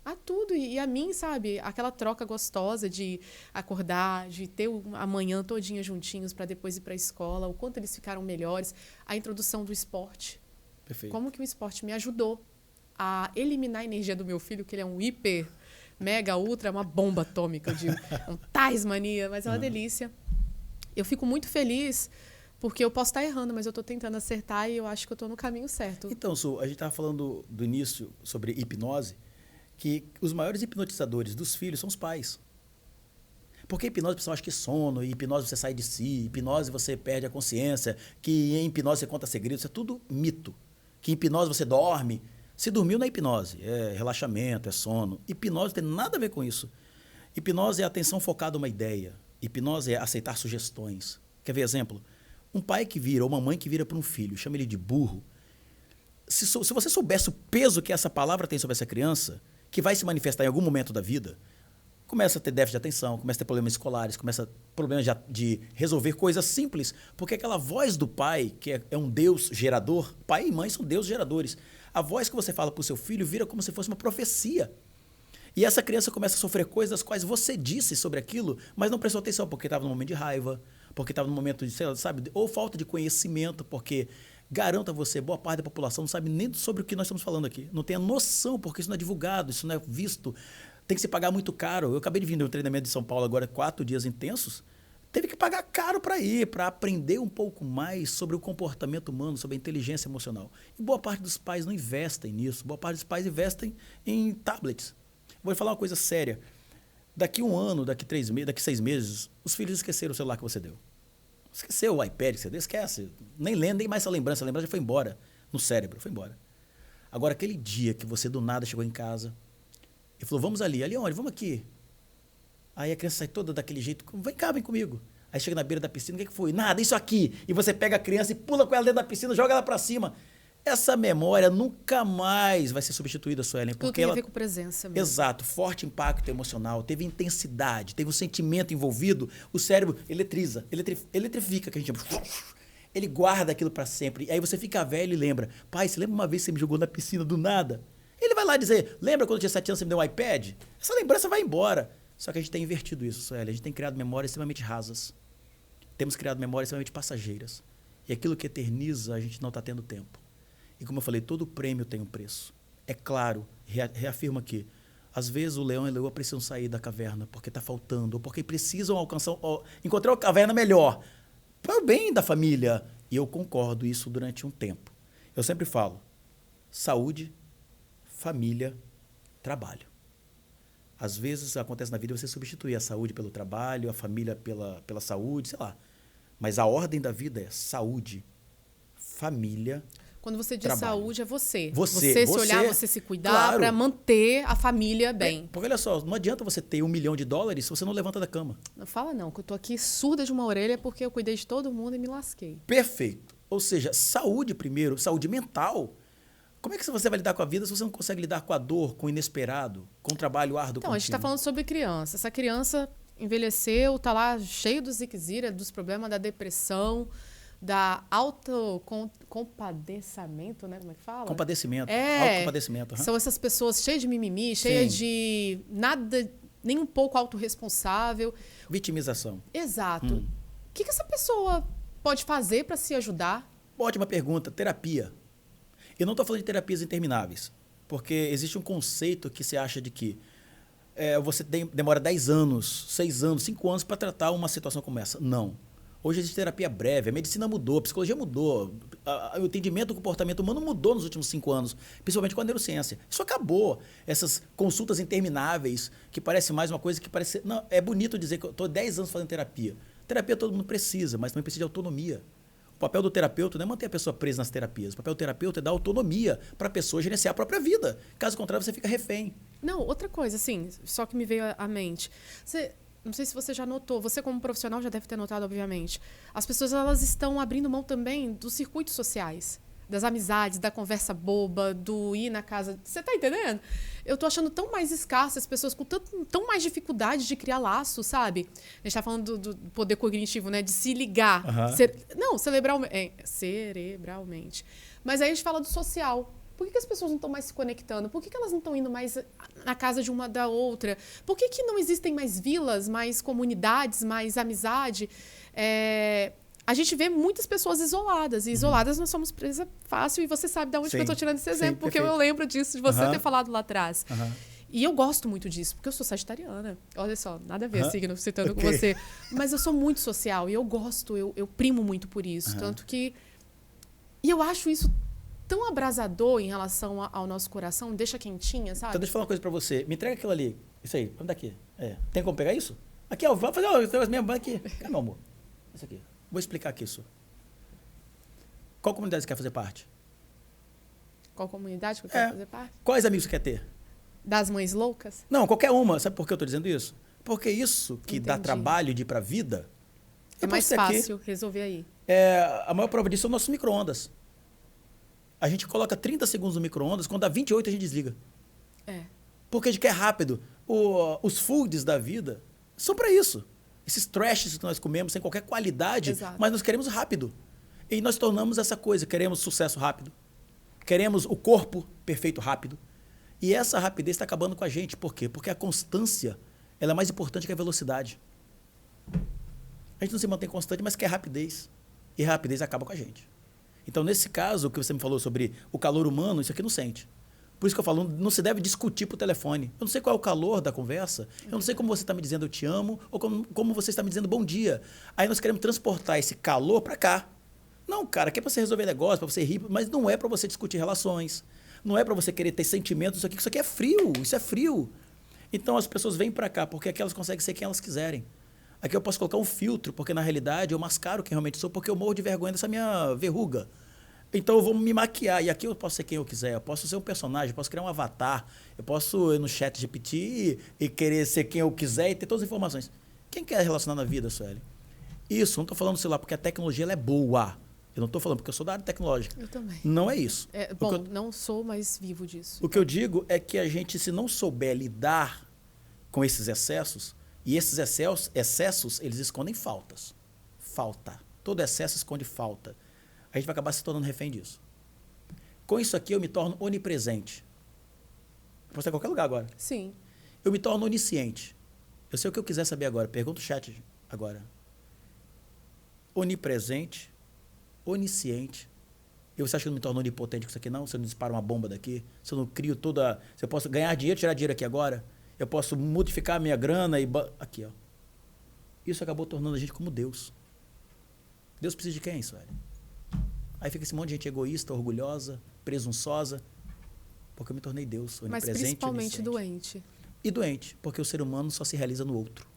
a tudo e a mim, sabe? Aquela troca gostosa de acordar, de ter a manhã todinha juntinhos para depois ir para a escola, o quanto eles ficaram melhores, a introdução do esporte. Perfeito. Como que o esporte me ajudou a eliminar a energia do meu filho, que ele é um hiper... mega, ultra, uma bomba atômica, eu digo. Um Tasmania, mas é uma delícia. Eu fico muito feliz porque eu posso estar errando, mas eu estou tentando acertar e eu acho que eu estou no caminho certo. Então, Su, a gente estava falando do início sobre hipnose, que os maiores hipnotizadores dos filhos são os pais. Porque hipnose, o pessoal acha que é sono, e hipnose você sai de si, hipnose você perde a consciência, que em hipnose você conta segredos, isso é tudo mito. Que em hipnose você dorme. Se dormiu na hipnose, é relaxamento, é sono. Hipnose tem nada a ver com isso. Hipnose é atenção focada em uma ideia. Hipnose é aceitar sugestões. Quer ver exemplo? Um pai que vira, ou uma mãe que vira para um filho, chama ele de burro. Se você soubesse o peso que essa palavra tem sobre essa criança, que vai se manifestar em algum momento da vida, começa a ter déficit de atenção, começa a ter problemas escolares, começa a ter problemas de resolver coisas simples, porque aquela voz do pai, que é um Deus gerador, pai e mãe são deuses geradores. A voz que você fala para o seu filho vira como se fosse uma profecia. E essa criança começa a sofrer coisas das quais você disse sobre aquilo, mas não prestou atenção, porque estava num momento de raiva, porque estava num momento de, sabe, ou falta de conhecimento, porque, garanto a você, boa parte da população não sabe nem sobre o que nós estamos falando aqui. Não tem a noção, porque isso não é divulgado, isso não é visto. Tem que se pagar muito caro. Eu acabei de vir de um treinamento de São Paulo agora, 4 dias intensos. Teve que pagar caro para ir, para aprender um pouco mais sobre o comportamento humano, sobre a inteligência emocional. E boa parte dos pais não investem nisso. Boa parte dos pais investem em tablets. Vou falar uma coisa séria. Daqui 1 ano, daqui 3 meses, daqui 6 meses, os filhos esqueceram o celular que você deu. Esqueceu o iPad que você deu, esquece. Nem lembra, nem mais essa lembrança. A lembrança já foi embora no cérebro, foi embora. Agora, aquele dia que você do nada chegou em casa e falou, vamos ali. Ali onde? Vamos aqui. Aí a criança sai toda daquele jeito, vem cá, vem comigo. Aí chega na beira da piscina, o que foi? Nada, isso aqui. E você pega a criança e pula com ela dentro da piscina, joga ela para cima. Essa memória nunca mais vai ser substituída, Suelen. Tudo tem a ver com presença mesmo. Exato, forte impacto emocional, teve intensidade, teve um sentimento envolvido, o cérebro eletrifica, que a gente chama. Ele guarda aquilo para sempre. Aí você fica velho e lembra, pai, você lembra uma vez que você me jogou na piscina do nada? Ele vai lá dizer, lembra quando eu tinha 7 anos você me deu um iPad? Essa lembrança vai embora. Só que a gente tem invertido isso, Sueli. A gente tem criado memórias extremamente rasas. Temos criado memórias extremamente passageiras. E aquilo que eterniza, a gente não está tendo tempo. E como eu falei, todo prêmio tem um preço. É claro, reafirmo aqui, às vezes o leão e a leoa precisam sair da caverna porque está faltando, ou porque precisam encontrar uma caverna melhor, para o bem da família. E eu concordo isso durante um tempo. Eu sempre falo, saúde, família, trabalho. Às vezes acontece na vida você substituir a saúde pelo trabalho, a família pela saúde, sei lá. Mas a ordem da vida é saúde, família. Quando você diz trabalho. saúde, é você. Você se olhar, você se cuidar claro. para manter a família bem. Porque olha só, não adianta você ter $1 milhão se você não levanta da cama. Não fala não, que eu tô aqui surda de uma orelha porque eu cuidei de todo mundo e me lasquei. Perfeito. Ou seja, saúde primeiro, saúde mental. Como é que você vai lidar com a vida se você não consegue lidar com a dor, com o inesperado, com o trabalho árduo Então, a gente está contínuo? falando sobre criança. Essa criança envelheceu, tá lá cheio dos ziquezira, dos problemas da depressão, da autocompadecimento, né? Como é que fala? Compadecimento. É. Autocompadecimento. São essas pessoas cheias de mimimi, cheias Sim. de nada, nem um pouco autorresponsável. Vitimização. Exato. O que essa pessoa pode fazer para se ajudar? Ótima pergunta. Terapia. Eu não estou falando de terapias intermináveis, porque existe um conceito que se acha de que você demora 10 anos, 6 anos, 5 anos para tratar uma situação como essa. Não. Hoje existe terapia breve, a medicina mudou, a psicologia mudou, o entendimento do comportamento humano mudou nos últimos 5 anos, principalmente com a neurociência. Isso acabou. Essas consultas intermináveis, que parece mais uma coisa que parece... Não, é bonito dizer que eu estou 10 anos fazendo terapia. Terapia todo mundo precisa, mas também precisa de autonomia. O papel do terapeuta não é manter a pessoa presa nas terapias. O papel do terapeuta é dar autonomia para a pessoa gerenciar a própria vida. Caso contrário, você fica refém. Não, outra coisa, assim, só que me veio à mente. Não sei se você já notou, você como profissional já deve ter notado, obviamente. As pessoas elas estão abrindo mão também dos circuitos sociais, das amizades, da conversa boba, do ir na casa. Você tá entendendo? Eu tô achando tão mais escasso as pessoas com tão mais dificuldade de criar laços, sabe? A gente tá falando do poder cognitivo, né? De se ligar. Uhum. Cerebralmente. Mas aí a gente fala do social. Por que as pessoas não estão mais se conectando? Por que elas não estão indo mais na casa de uma da outra? Por que não existem mais vilas, mais comunidades, mais amizade? A gente vê muitas pessoas isoladas. E isoladas nós somos presa fácil. E você sabe de onde que eu estou tirando esse exemplo. Porque eu lembro disso, de você ter falado lá atrás. E eu gosto muito disso, porque eu sou sagitariana. Olha só, nada a ver signo citando com você. Mas eu sou muito social e eu gosto, eu primo muito por isso. Tanto que... E eu acho isso tão abrasador em relação ao nosso coração, deixa quentinha, sabe? Então deixa eu falar uma coisa pra você. Me entrega aquilo ali. Isso aí, vamos daqui. Tem como pegar isso? Aqui, ó, vamos fazer as minhas aqui. Cadê, meu amor? Isso aqui. Vou explicar aqui isso. Qual comunidade você quer fazer parte? Qual comunidade que eu quero fazer parte? Quais amigos você quer ter? Das mães loucas? Não, qualquer uma. Sabe por que eu tô dizendo isso? Porque isso que dá Entendi. trabalho de ir pra vida... É mais fácil resolver aí. A maior prova disso são nossos micro-ondas. A gente coloca 30 segundos no micro-ondas, quando dá 28 a gente desliga. Porque a gente quer rápido. Os foods da vida são para isso. Esses trashes que nós comemos sem qualquer qualidade, Exato. mas nós queremos rápido. E nós tornamos essa coisa, queremos sucesso rápido. Queremos o corpo perfeito rápido. E essa rapidez está acabando com a gente. Por quê? Porque a constância ela é mais importante que a velocidade. A gente não se mantém constante, mas quer rapidez. E a rapidez acaba com a gente. Então, nesse caso, o que você me falou sobre o calor humano, isso aqui não sente. Por isso que eu falo, não se deve discutir por telefone. Eu não sei qual é o calor da conversa, eu não sei como você está me dizendo eu te amo, ou como você está me dizendo bom dia. Aí nós queremos transportar esse calor para cá. Não, cara, aqui é para você resolver negócio, para você rir, mas não é para você discutir relações. Não é para você querer ter sentimentos, isso aqui é frio, isso é frio. Então, as pessoas vêm para cá, porque aqui elas conseguem ser quem elas quiserem. Aqui eu posso colocar um filtro, porque na realidade eu mascaro quem realmente sou, porque eu morro de vergonha dessa minha verruga. Então eu vou me maquiar, e aqui eu posso ser quem eu quiser, eu posso ser um personagem, eu posso criar um avatar, eu posso ir no chat GPT e querer ser quem eu quiser e ter todas as informações. Quem quer relacionar na vida, Sueli? Isso, não estou falando, sei lá, porque a tecnologia ela é boa. Eu não estou falando porque eu sou da área tecnológica. Eu também. Não é isso. Não sou, mas vivo disso. O que eu digo é que a gente, se não souber lidar com esses excessos, e esses excessos, eles escondem faltas. Falta. Todo excesso esconde falta. A gente vai acabar se tornando refém disso. Com isso aqui, eu me torno onipresente. Eu posso estar em qualquer lugar agora. Sim. Eu me torno onisciente. Eu sei o que eu quiser saber agora. Pergunta o chat agora. Onipresente, onisciente. E você acha que eu não me torno onipotente com isso aqui, não? Se eu não disparo uma bomba daqui? Se eu não crio toda... Se eu posso ganhar dinheiro, tirar dinheiro aqui agora? Eu posso modificar a minha grana e... Aqui, ó. Isso acabou tornando a gente como Deus. Deus precisa de quem, Sueli? Aí fica esse monte de gente egoísta, orgulhosa, presunçosa, porque eu me tornei Deus, onipresente, mas principalmente onisciente. doente. e doente, porque o ser humano só se realiza no outro.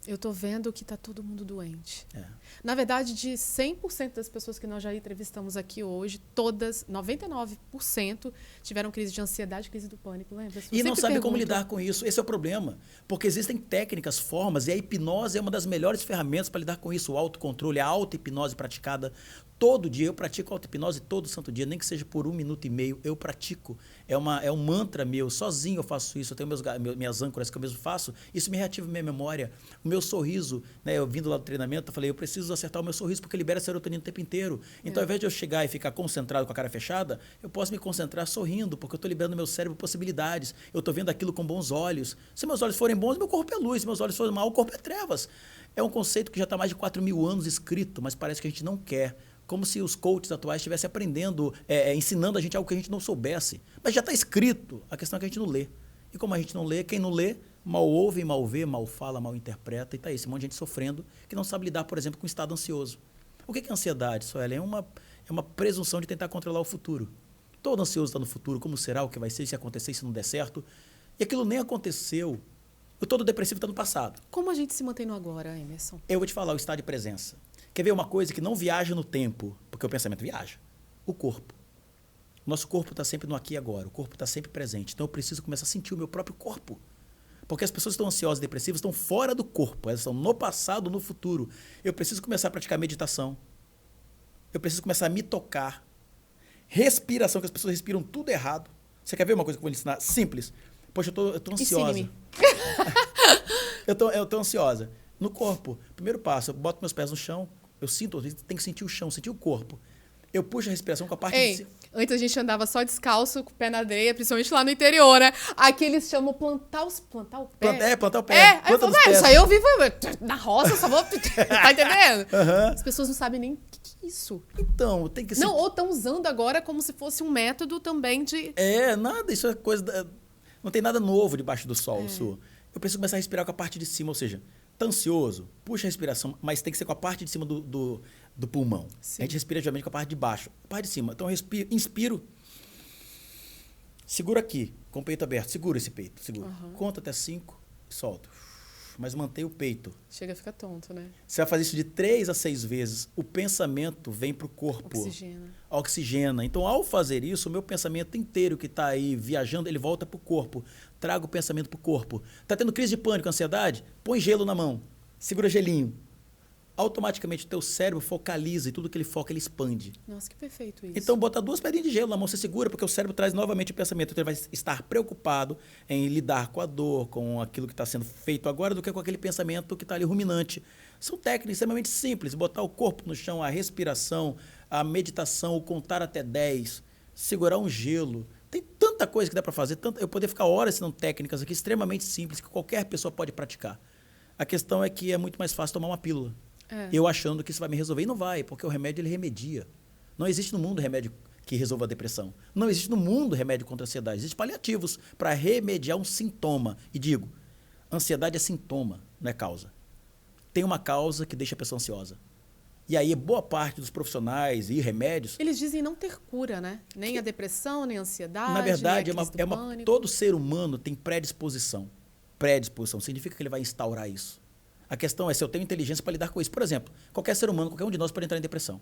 Eu tô vendo que tá todo mundo doente. É. Na verdade, de 100% das pessoas que nós já entrevistamos aqui hoje, todas, 99%, tiveram crise de ansiedade, crise do pânico, lembra? E não sabe como lidar com isso. Esse é o problema. Porque existem técnicas, formas, e a hipnose é uma das melhores ferramentas para lidar com isso. O autocontrole, a auto-hipnose praticada todo dia. Eu pratico auto-hipnose todo santo dia, nem que seja por 1 minuto e meio, eu pratico. É um mantra meu, sozinho eu faço isso. Eu tenho minhas âncoras que eu mesmo faço. Isso me reativa minha memória. O meu sorriso, né? Eu vindo lá do treinamento, eu falei, eu preciso acertar o meu sorriso porque libera serotonina o tempo inteiro. Então, ao invés de eu chegar e ficar concentrado com a cara fechada, eu posso me concentrar sorrindo, porque eu estou liberando no meu cérebro possibilidades. Eu estou vendo aquilo com bons olhos. Se meus olhos forem bons, meu corpo é luz. Se meus olhos forem maus, o corpo é trevas. É um conceito que já está há mais de 4.000 anos escrito, mas parece que a gente não quer. Como se os coaches atuais estivessem aprendendo, ensinando a gente algo que a gente não soubesse. Mas já está escrito. A questão é que a gente não lê. E como a gente não lê, quem não lê, mal ouve, mal vê, mal fala, mal interpreta. E está aí, esse monte de gente sofrendo, que não sabe lidar, por exemplo, com o estado ansioso. O que é ansiedade, Suelen? É uma presunção de tentar controlar o futuro. Todo ansioso está no futuro, como será, o que vai ser, se acontecer, se não der certo. E aquilo nem aconteceu. O todo depressivo está no passado. Como a gente se mantém no agora, Emerson? Eu vou te falar o estado de presença. Quer ver uma coisa que não viaja no tempo, porque o pensamento viaja? O corpo. Nosso corpo está sempre no aqui e agora. O corpo está sempre presente. Então eu preciso começar a sentir o meu próprio corpo. Porque as pessoas que estão ansiosas e depressivas estão fora do corpo. Elas estão no passado, no futuro. Eu preciso começar a praticar meditação. Eu preciso começar a me tocar. Respiração, que as pessoas respiram tudo errado. Você quer ver uma coisa que eu vou lhe ensinar? Simples. Poxa, eu tô ansiosa. Ensine-me. eu tô ansiosa. No corpo, primeiro passo, eu boto meus pés no chão, eu sinto, tem que sentir o chão, sentir o corpo. Eu puxo a respiração com a parte de cima. Antes a gente andava só descalço, com o pé na areia, principalmente lá no interior, né? Aqui eles chamam plantar o pé. Plantar o pé. Aí eu falo, isso aí eu vivo na roça, eu só vou... Tá entendendo? As pessoas não sabem nem o que é isso. Então, tem que ser... Não, ou estão usando agora como se fosse um método também de... Nada, isso é coisa... Não tem nada novo debaixo do sol, Su. Eu preciso começar a respirar com a parte de cima, ou seja, tá ansioso, puxa a respiração, mas tem que ser com a parte de cima do pulmão. Sim. A gente respira geralmente com a parte de baixo, a parte de cima. Então eu respiro, inspiro, segura aqui, com o peito aberto, segura esse peito, segura. Conta até 5 e solta. Mas mantém o peito. Chega a ficar tonto, né? Você vai fazer isso de 3 a 6 vezes. O pensamento vem para o corpo. Oxigena. Então, ao fazer isso, o meu pensamento inteiro que está aí viajando, ele volta para o corpo. Traga o pensamento para o corpo. Está tendo crise de pânico, ansiedade? Põe gelo na mão. Segura gelinho. Automaticamente o teu cérebro focaliza e tudo que ele foca, ele expande. Nossa, que perfeito isso. Então, bota 2 pedrinhas de gelo na mão, você segura, porque o cérebro traz novamente o pensamento. Então, ele vai estar preocupado em lidar com a dor, com aquilo que está sendo feito agora, do que com aquele pensamento que está ali ruminante. São técnicas extremamente simples. Botar o corpo no chão, a respiração, a meditação, o contar até 10, segurar um gelo. Tem tanta coisa que dá para fazer. Eu poderia ficar horas ensinando técnicas aqui extremamente simples que qualquer pessoa pode praticar. A questão é que é muito mais fácil tomar uma pílula. Eu achando que isso vai me resolver. E não vai, porque o remédio ele remedia. Não existe no mundo remédio que resolva a depressão. Não existe no mundo remédio contra a ansiedade. Existem paliativos para remediar um sintoma. E digo, ansiedade é sintoma, não é causa. Tem uma causa que deixa a pessoa ansiosa. E aí, boa parte dos profissionais e remédios... Eles dizem não ter cura, né? Nem a depressão, nem a ansiedade, na verdade, pânico. Todo ser humano tem predisposição. Predisposição significa que ele vai instaurar isso. A questão é se eu tenho inteligência para lidar com isso. Por exemplo, qualquer ser humano, qualquer um de nós pode entrar em depressão.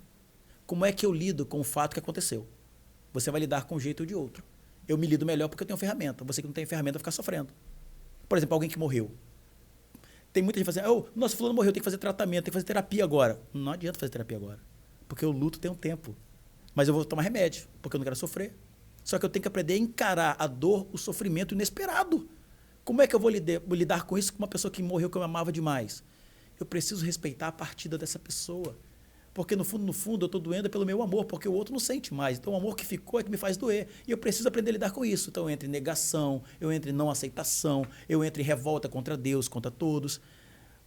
Como é que eu lido com o fato que aconteceu? Você vai lidar com um jeito ou de outro. Eu me lido melhor porque eu tenho ferramenta. Você que não tem ferramenta vai ficar sofrendo. Por exemplo, alguém que morreu. Tem muita gente fazendo, nossa, fulano morreu, tem que fazer tratamento, tem que fazer terapia agora. Não adianta fazer terapia agora. Porque o luto tem um tempo. Mas eu vou tomar remédio, porque eu não quero sofrer. Só que eu tenho que aprender a encarar a dor, o sofrimento inesperado. Como é que eu vou lidar com isso com uma pessoa que morreu, que eu amava demais? Eu preciso respeitar a partida dessa pessoa. Porque, no fundo, eu estou doendo pelo meu amor, porque o outro não sente mais. Então, o amor que ficou é que me faz doer. E eu preciso aprender a lidar com isso. Então, eu entro em negação, eu entro em não aceitação, eu entro em revolta contra Deus, contra todos.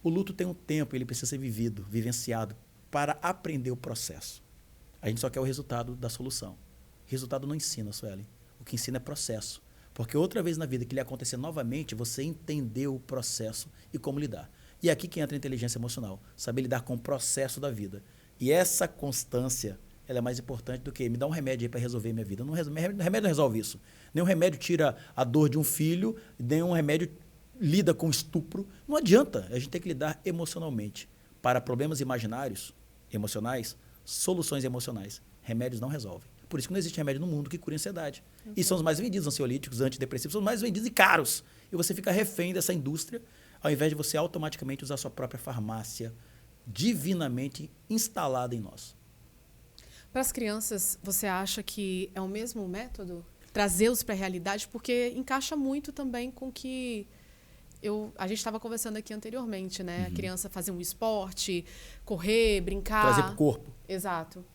O luto tem um tempo, ele precisa ser vivido, vivenciado, para aprender o processo. A gente só quer o resultado da solução. Resultado não ensina, Suelen. O que ensina é processo. Porque outra vez na vida que lhe acontecer novamente, você entendeu o processo e como lidar. E é aqui que entra a inteligência emocional, saber lidar com o processo da vida. E essa constância, ela é mais importante do que me dar um remédio aí para resolver minha vida. Remédio não resolve isso. Nenhum remédio tira a dor de um filho, nenhum remédio lida com estupro. Não adianta. A gente tem que lidar emocionalmente. Para problemas imaginários, emocionais, soluções emocionais. Remédios não resolvem. Por isso que não existe remédio no mundo que cure ansiedade. E são os mais vendidos, ansiolíticos, antidepressivos, são os mais vendidos e caros. E você fica refém dessa indústria, ao invés de você automaticamente usar a sua própria farmácia divinamente instalada em nós. Para as crianças, você acha que é o mesmo método? Trazê-los para a realidade? Porque encaixa muito também com que a gente estava conversando aqui anteriormente, né? A criança fazer um esporte, correr, brincar. Trazer para o corpo. Exato.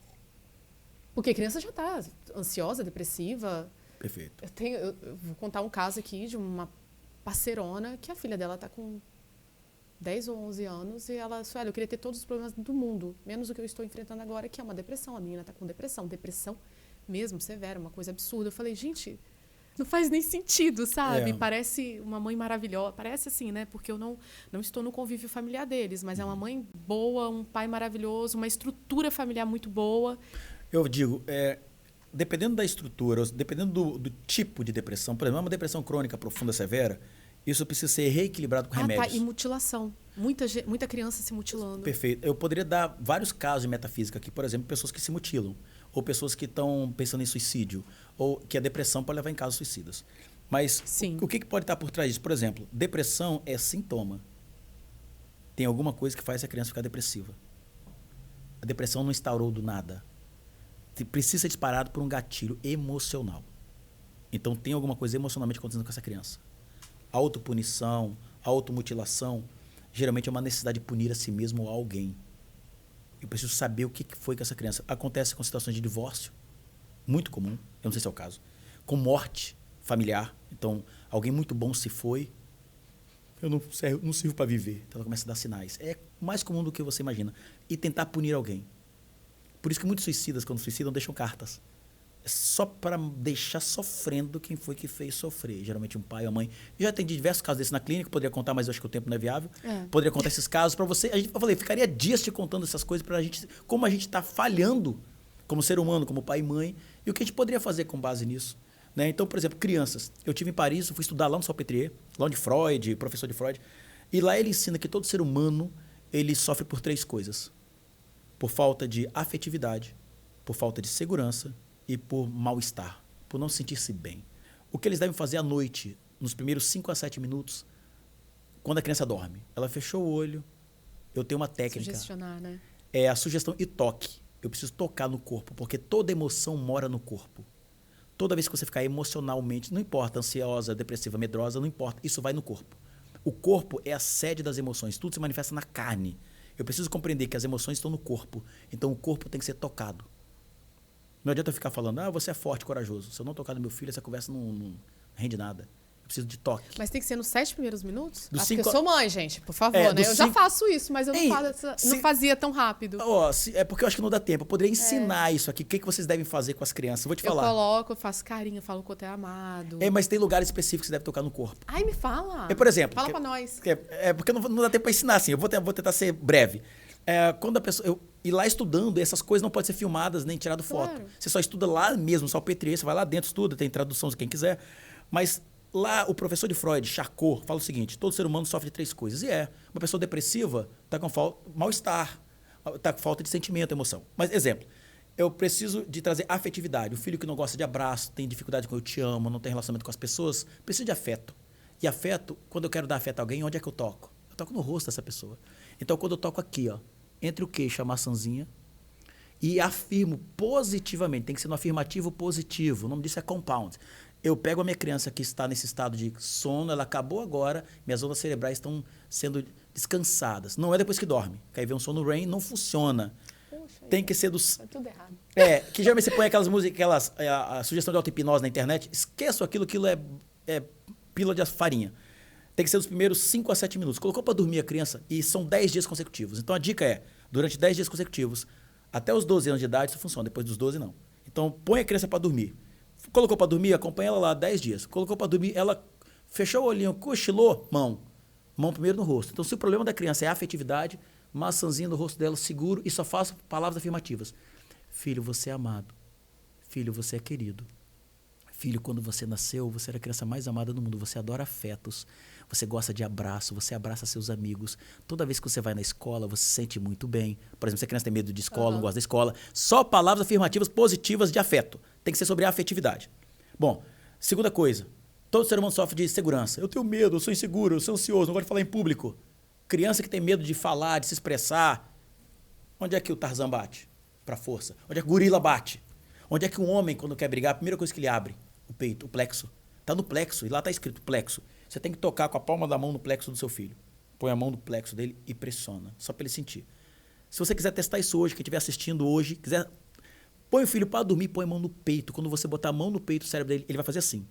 Porque a criança já está ansiosa, depressiva. Perfeito. Eu vou contar um caso aqui de uma parceirona que a filha dela está com 10 ou 11 anos e ela disse, olha, eu queria ter todos os problemas do mundo, menos o que eu estou enfrentando agora, que é uma depressão. A menina está com depressão mesmo, severa, uma coisa absurda. Eu falei, gente, não faz nem sentido, sabe? Parece uma mãe maravilhosa, parece assim, né? Porque eu não estou no convívio familiar deles, mas é uma mãe boa, um pai maravilhoso, uma estrutura familiar muito boa. Eu digo, dependendo da estrutura, dependendo do tipo de depressão, por exemplo, uma depressão crônica profunda severa, isso precisa ser reequilibrado com remédios. E mutilação. Muita criança se mutilando. Perfeito. Eu poderia dar vários casos de metafísica aqui, por exemplo, pessoas que se mutilam, ou pessoas que estão pensando em suicídio, ou que a depressão pode levar em casos suicidas. Mas o que pode estar por trás disso? Por exemplo, depressão é sintoma. Tem alguma coisa que faz a criança ficar depressiva. A depressão não instaurou do nada. Precisa ser disparado por um gatilho emocional. Então tem alguma coisa emocionalmente acontecendo com essa criança. Autopunição, automutilação, geralmente é uma necessidade de punir a si mesmo ou a alguém. Eu preciso saber o que foi com essa criança. Acontece com situações de divórcio, muito comum, eu não sei se é o caso, com morte familiar. Então, alguém muito bom se foi, eu não sirvo para viver. Então ela começa a dar sinais. É mais comum do que você imagina. E tentar punir alguém. Por isso que muitos suicidas, quando suicidam, deixam cartas. É só para deixar sofrendo quem foi que fez sofrer. Geralmente um pai ou mãe. Eu já atendi diversos casos desses na clínica, poderia contar, mas eu acho que o tempo não é viável. Poderia contar esses casos para você. Eu falei, ficaria dias te contando essas coisas para a gente, como a gente está falhando como ser humano, como pai e mãe, e o que a gente poderia fazer com base nisso. Né? Então, por exemplo, crianças. Eu estive em Paris, eu fui estudar lá no Salpêtrière, lá onde Freud, professor de Freud, e lá ele ensina que todo ser humano ele sofre por 3 coisas. Por falta de afetividade, por falta de segurança e por mal-estar, por não sentir-se bem. O que eles devem fazer à noite, nos primeiros 5 a 7 minutos, quando a criança dorme? Ela fechou o olho, eu tenho uma técnica. Sugestionar, né? É a sugestão e toque. Eu preciso tocar no corpo, porque toda emoção mora no corpo. Toda vez que você ficar emocionalmente, não importa, ansiosa, depressiva, medrosa, não importa, isso vai no corpo. O corpo é a sede das emoções, tudo se manifesta na carne. Eu preciso compreender que as emoções estão no corpo, então o corpo tem que ser tocado. Não adianta eu ficar falando, você é forte, corajoso. Se eu não tocar no meu filho, essa conversa não rende nada. Eu preciso de toque. Mas tem que ser nos 7 primeiros minutos? Porque eu sou mãe, gente, por favor, né? Eu já faço isso, mas eu não fazia tão rápido. É porque eu acho que não dá tempo. Eu poderia ensinar isso aqui. O que vocês devem fazer com as crianças? Eu vou te falar. Eu faço carinho, falo que eu tenho amado. Mas tem lugares específicos que você deve tocar no corpo. Ai, me fala. Por exemplo. Fala pra nós. Porque não dá tempo para ensinar assim. Eu vou tentar ser breve. Quando a pessoa... Eu ir lá estudando, essas coisas não podem ser filmadas nem tirado foto. Claro. Você só estuda lá mesmo, no Salpêtrière, você vai lá dentro, estuda, tem tradução de quem quiser. Mas lá o professor de Freud, Charcot, fala o seguinte, todo ser humano sofre de 3 coisas. E uma pessoa depressiva está com mal-estar, está com falta de sentimento, emoção. Mas, exemplo, eu preciso de trazer afetividade. O filho que não gosta de abraço, tem dificuldade com eu te amo, não tem relacionamento com as pessoas, precisa de afeto. E afeto, quando eu quero dar afeto a alguém, onde é que eu toco? Eu toco no rosto dessa pessoa. Então, quando eu toco aqui, entre o queixo e a maçãzinha, e afirmo positivamente, tem que ser no afirmativo positivo, o nome disso é compound. Eu pego a minha criança que está nesse estado de sono, ela acabou agora, minhas ondas cerebrais estão sendo descansadas. Não é depois que dorme, que aí vem um sono REM, não funciona. Poxa, tem que ser dos... É tudo errado. Que geralmente você põe aquelas músicas, a sugestão de auto-hipnose na internet, esqueçam aquilo é pílula de farinha. Tem que ser nos primeiros 5 a 7 minutos. Colocou para dormir a criança e são 10 dias consecutivos. Então, a dica é, durante 10 dias consecutivos, até os 12 anos de idade, isso funciona. Depois dos 12, não. Então, põe a criança para dormir. Colocou para dormir, acompanha ela lá 10 dias. Colocou para dormir, ela fechou o olhinho, cochilou, mão. Mão primeiro no rosto. Então, se o problema da criança é a afetividade, maçãzinha no rosto dela, seguro, e só faço palavras afirmativas. Filho, você é amado. Filho, você é querido. Filho, quando você nasceu, você era a criança mais amada do mundo. Você adora afetos, você gosta de abraço, você abraça seus amigos. Toda vez que você vai na escola, você se sente muito bem. Por exemplo, se a criança tem medo de escola, não gosta da escola. Só palavras afirmativas positivas de afeto. Tem que ser sobre a afetividade. Bom, segunda coisa. Todo ser humano sofre de insegurança. Eu tenho medo, eu sou inseguro, eu sou ansioso, não gosto de falar em público. Criança que tem medo de falar, de se expressar. Onde é que o Tarzan bate? Pra força. Onde é que o gorila bate? Onde é que um homem, quando quer brigar, a primeira coisa que ele abre? O peito, o plexo. Tá no plexo, e lá tá escrito plexo. Você tem que tocar com a palma da mão no plexo do seu filho. Põe a mão no plexo dele e pressiona, só para ele sentir. Se você quiser testar isso hoje, quem estiver assistindo hoje, quiser, põe o filho para dormir, põe a mão no peito. Quando você botar a mão no peito, o cérebro dele, ele vai fazer assim.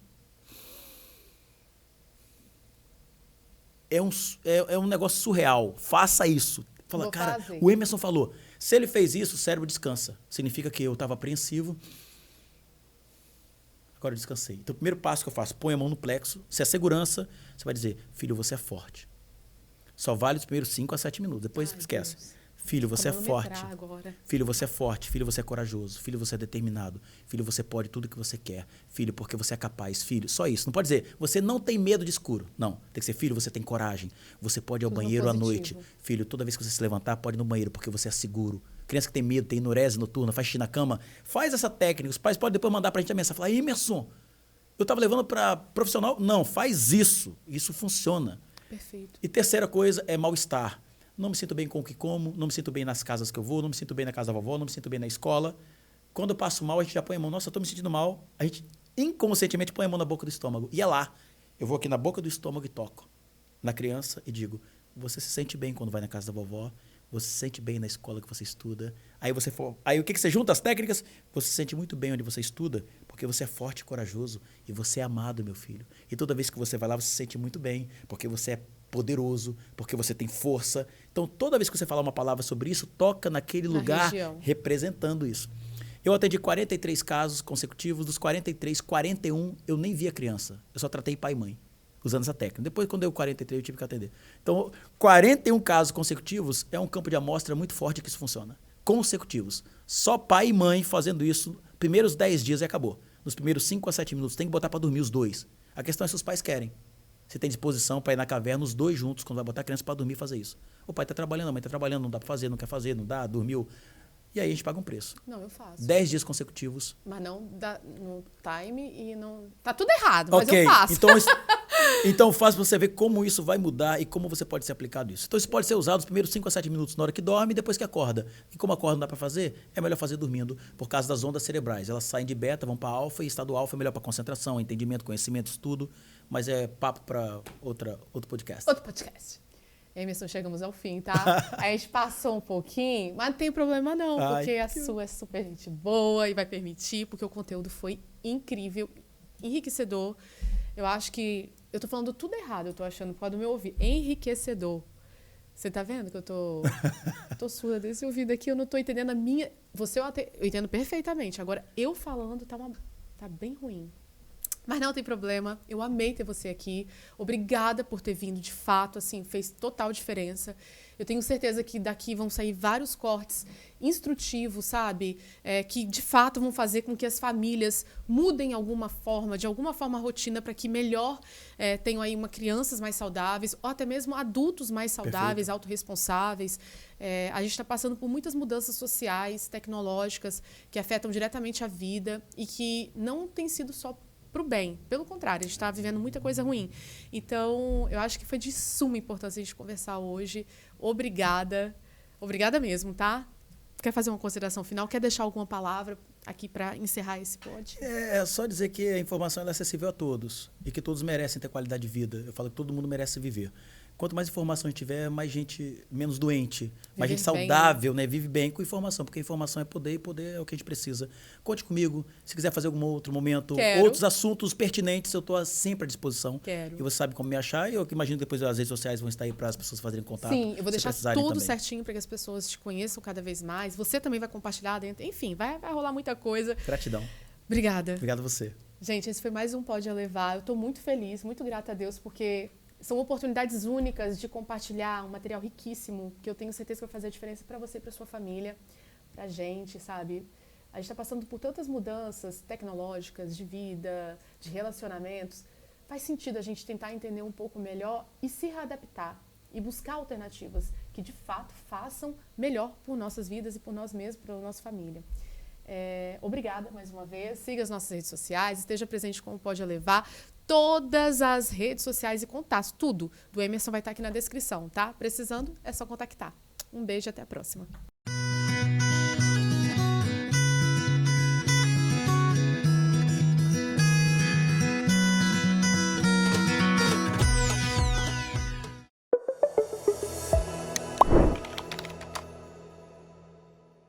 É um negócio surreal. Faça isso. Fala, cara, o Emerson falou, se ele fez isso, o cérebro descansa. Significa que eu estava apreensivo, agora eu descansei. Então, o primeiro passo que eu faço, põe a mão no plexo. Se é segurança, você vai dizer, filho, você é forte. Só vale os primeiros 5 a 7 minutos. Depois esquece. Deus. Filho, você é forte. Filho, você é forte. Filho, você é corajoso. Filho, você é determinado. Filho, você pode tudo que você quer. Filho, porque você é capaz. Filho, só isso. Não pode dizer, você não tem medo de escuro. Não. Tem que ser, filho, você tem coragem. Você pode ir ao banheiro à noite. Filho, toda vez que você se levantar, pode ir no banheiro, porque você é seguro. Criança que tem medo, tem enurese noturna, faz xixi na cama, faz essa técnica. Os pais podem depois mandar pra gente a mensagem. Falar, Emerson, eu estava levando para profissional. Não, faz isso. Isso funciona. Perfeito. E terceira coisa é mal-estar. Não me sinto bem com o que como, não me sinto bem nas casas que eu vou, não me sinto bem na casa da vovó, não me sinto bem na escola. Quando eu passo mal, a gente já põe a mão. Nossa, eu estou me sentindo mal. A gente inconscientemente põe a mão na boca do estômago. E é lá. Eu vou aqui na boca do estômago e toco na criança e digo, você se sente bem quando vai na casa da vovó, você se sente bem na escola que você estuda. Aí o que você junta as técnicas? Você se sente muito bem onde você estuda, porque você é forte e corajoso e você é amado, meu filho. E toda vez que você vai lá, você se sente muito bem, porque você é poderoso, porque você tem força. Então, toda vez que você falar uma palavra sobre isso, toca naquele lugar representando isso. Eu atendi 43 casos consecutivos, dos 43, 41 eu nem vi a criança. Eu só tratei pai e mãe, usando essa técnica. Depois, quando deu 43, eu tive que atender. Então, 41 casos consecutivos é um campo de amostra muito forte que isso funciona. Consecutivos. Só pai e mãe fazendo isso, primeiros 10 dias e acabou. Nos primeiros 5 a 7 minutos, tem que botar para dormir os dois. A questão é se os pais querem. Você tem disposição para ir na caverna, os dois juntos, quando vai botar a criança para dormir, fazer isso. O pai está trabalhando, a mãe está trabalhando, não dá para fazer, não quer fazer, não dá, dormiu. E aí a gente paga um preço. Não, eu faço. 10 dias consecutivos. Mas não dá no time e não... Tá tudo errado, mas eu faço. Então faz para você ver como isso vai mudar e como você pode ser aplicado isso. Então isso pode ser usado os primeiros 5 a 7 minutos na hora que dorme e depois que acorda. E como acorda não dá para fazer, é melhor fazer dormindo por causa das ondas cerebrais. Elas saem de beta, vão para alfa e estado alfa é melhor para concentração, entendimento, conhecimento, estudo. Mas é papo para outro podcast. Outro podcast. Emerson, chegamos ao fim, tá? A gente passou um pouquinho, mas não tem problema não, porque a sua é super gente boa e vai permitir, porque o conteúdo foi incrível, enriquecedor. Eu acho que... Eu tô falando tudo errado, eu tô achando, por causa do meu ouvido. Enriquecedor. Você tá vendo que eu tô surda desse ouvido aqui, eu não tô entendendo a minha... eu entendo perfeitamente. Agora, eu falando tá bem ruim. Mas não tem problema, eu amei ter você aqui. Obrigada por ter vindo, de fato, assim, fez total diferença. Eu tenho certeza que daqui vão sair vários cortes instrutivos, sabe? Que, de fato, vão fazer com que as famílias mudem de alguma forma a rotina para que melhor tenham aí crianças mais saudáveis ou até mesmo adultos mais saudáveis, autorresponsáveis. A gente está passando por muitas mudanças sociais, tecnológicas, que afetam diretamente a vida e que não tem sido só para o bem. Pelo contrário, a gente está vivendo muita coisa ruim. Então, eu acho que foi de suma importância a gente conversar hoje. Obrigada. Obrigada mesmo, tá? Quer fazer uma consideração final? Quer deixar alguma palavra aqui para encerrar esse pod? É só dizer que a informação é acessível a todos e que todos merecem ter qualidade de vida. Eu falo que todo mundo merece viver. Quanto mais informação a gente tiver, mais gente menos doente, mais gente saudável, né? Vive bem com informação, porque informação é poder e poder é o que a gente precisa. Conte comigo, se quiser fazer algum outro momento, outros assuntos pertinentes, eu estou sempre à disposição. Quero. E você sabe como me achar, e eu imagino que depois as redes sociais vão estar aí para as pessoas fazerem contato. Sim, eu vou deixar tudo também certinho para que as pessoas te conheçam cada vez mais. Você também vai compartilhar dentro. Enfim, vai rolar muita coisa. Gratidão. Obrigada. Obrigado a você. Gente, esse foi mais um Pode Levar. Eu estou muito feliz, muito grata a Deus, porque são oportunidades únicas de compartilhar um material riquíssimo que eu tenho certeza que vai fazer a diferença para você e para sua família, para a gente, sabe? A gente está passando por tantas mudanças tecnológicas, de vida, de relacionamentos. Faz sentido a gente tentar entender um pouco melhor e se readaptar e buscar alternativas que, de fato, façam melhor por nossas vidas e por nós mesmos, pela nossa família. Obrigada mais uma vez. Siga as nossas redes sociais, esteja presente como Pode Elevar. Todas as redes sociais e contatos, tudo do Emerson vai estar aqui na descrição, tá? Precisando, é só contactar. Um beijo e até a próxima.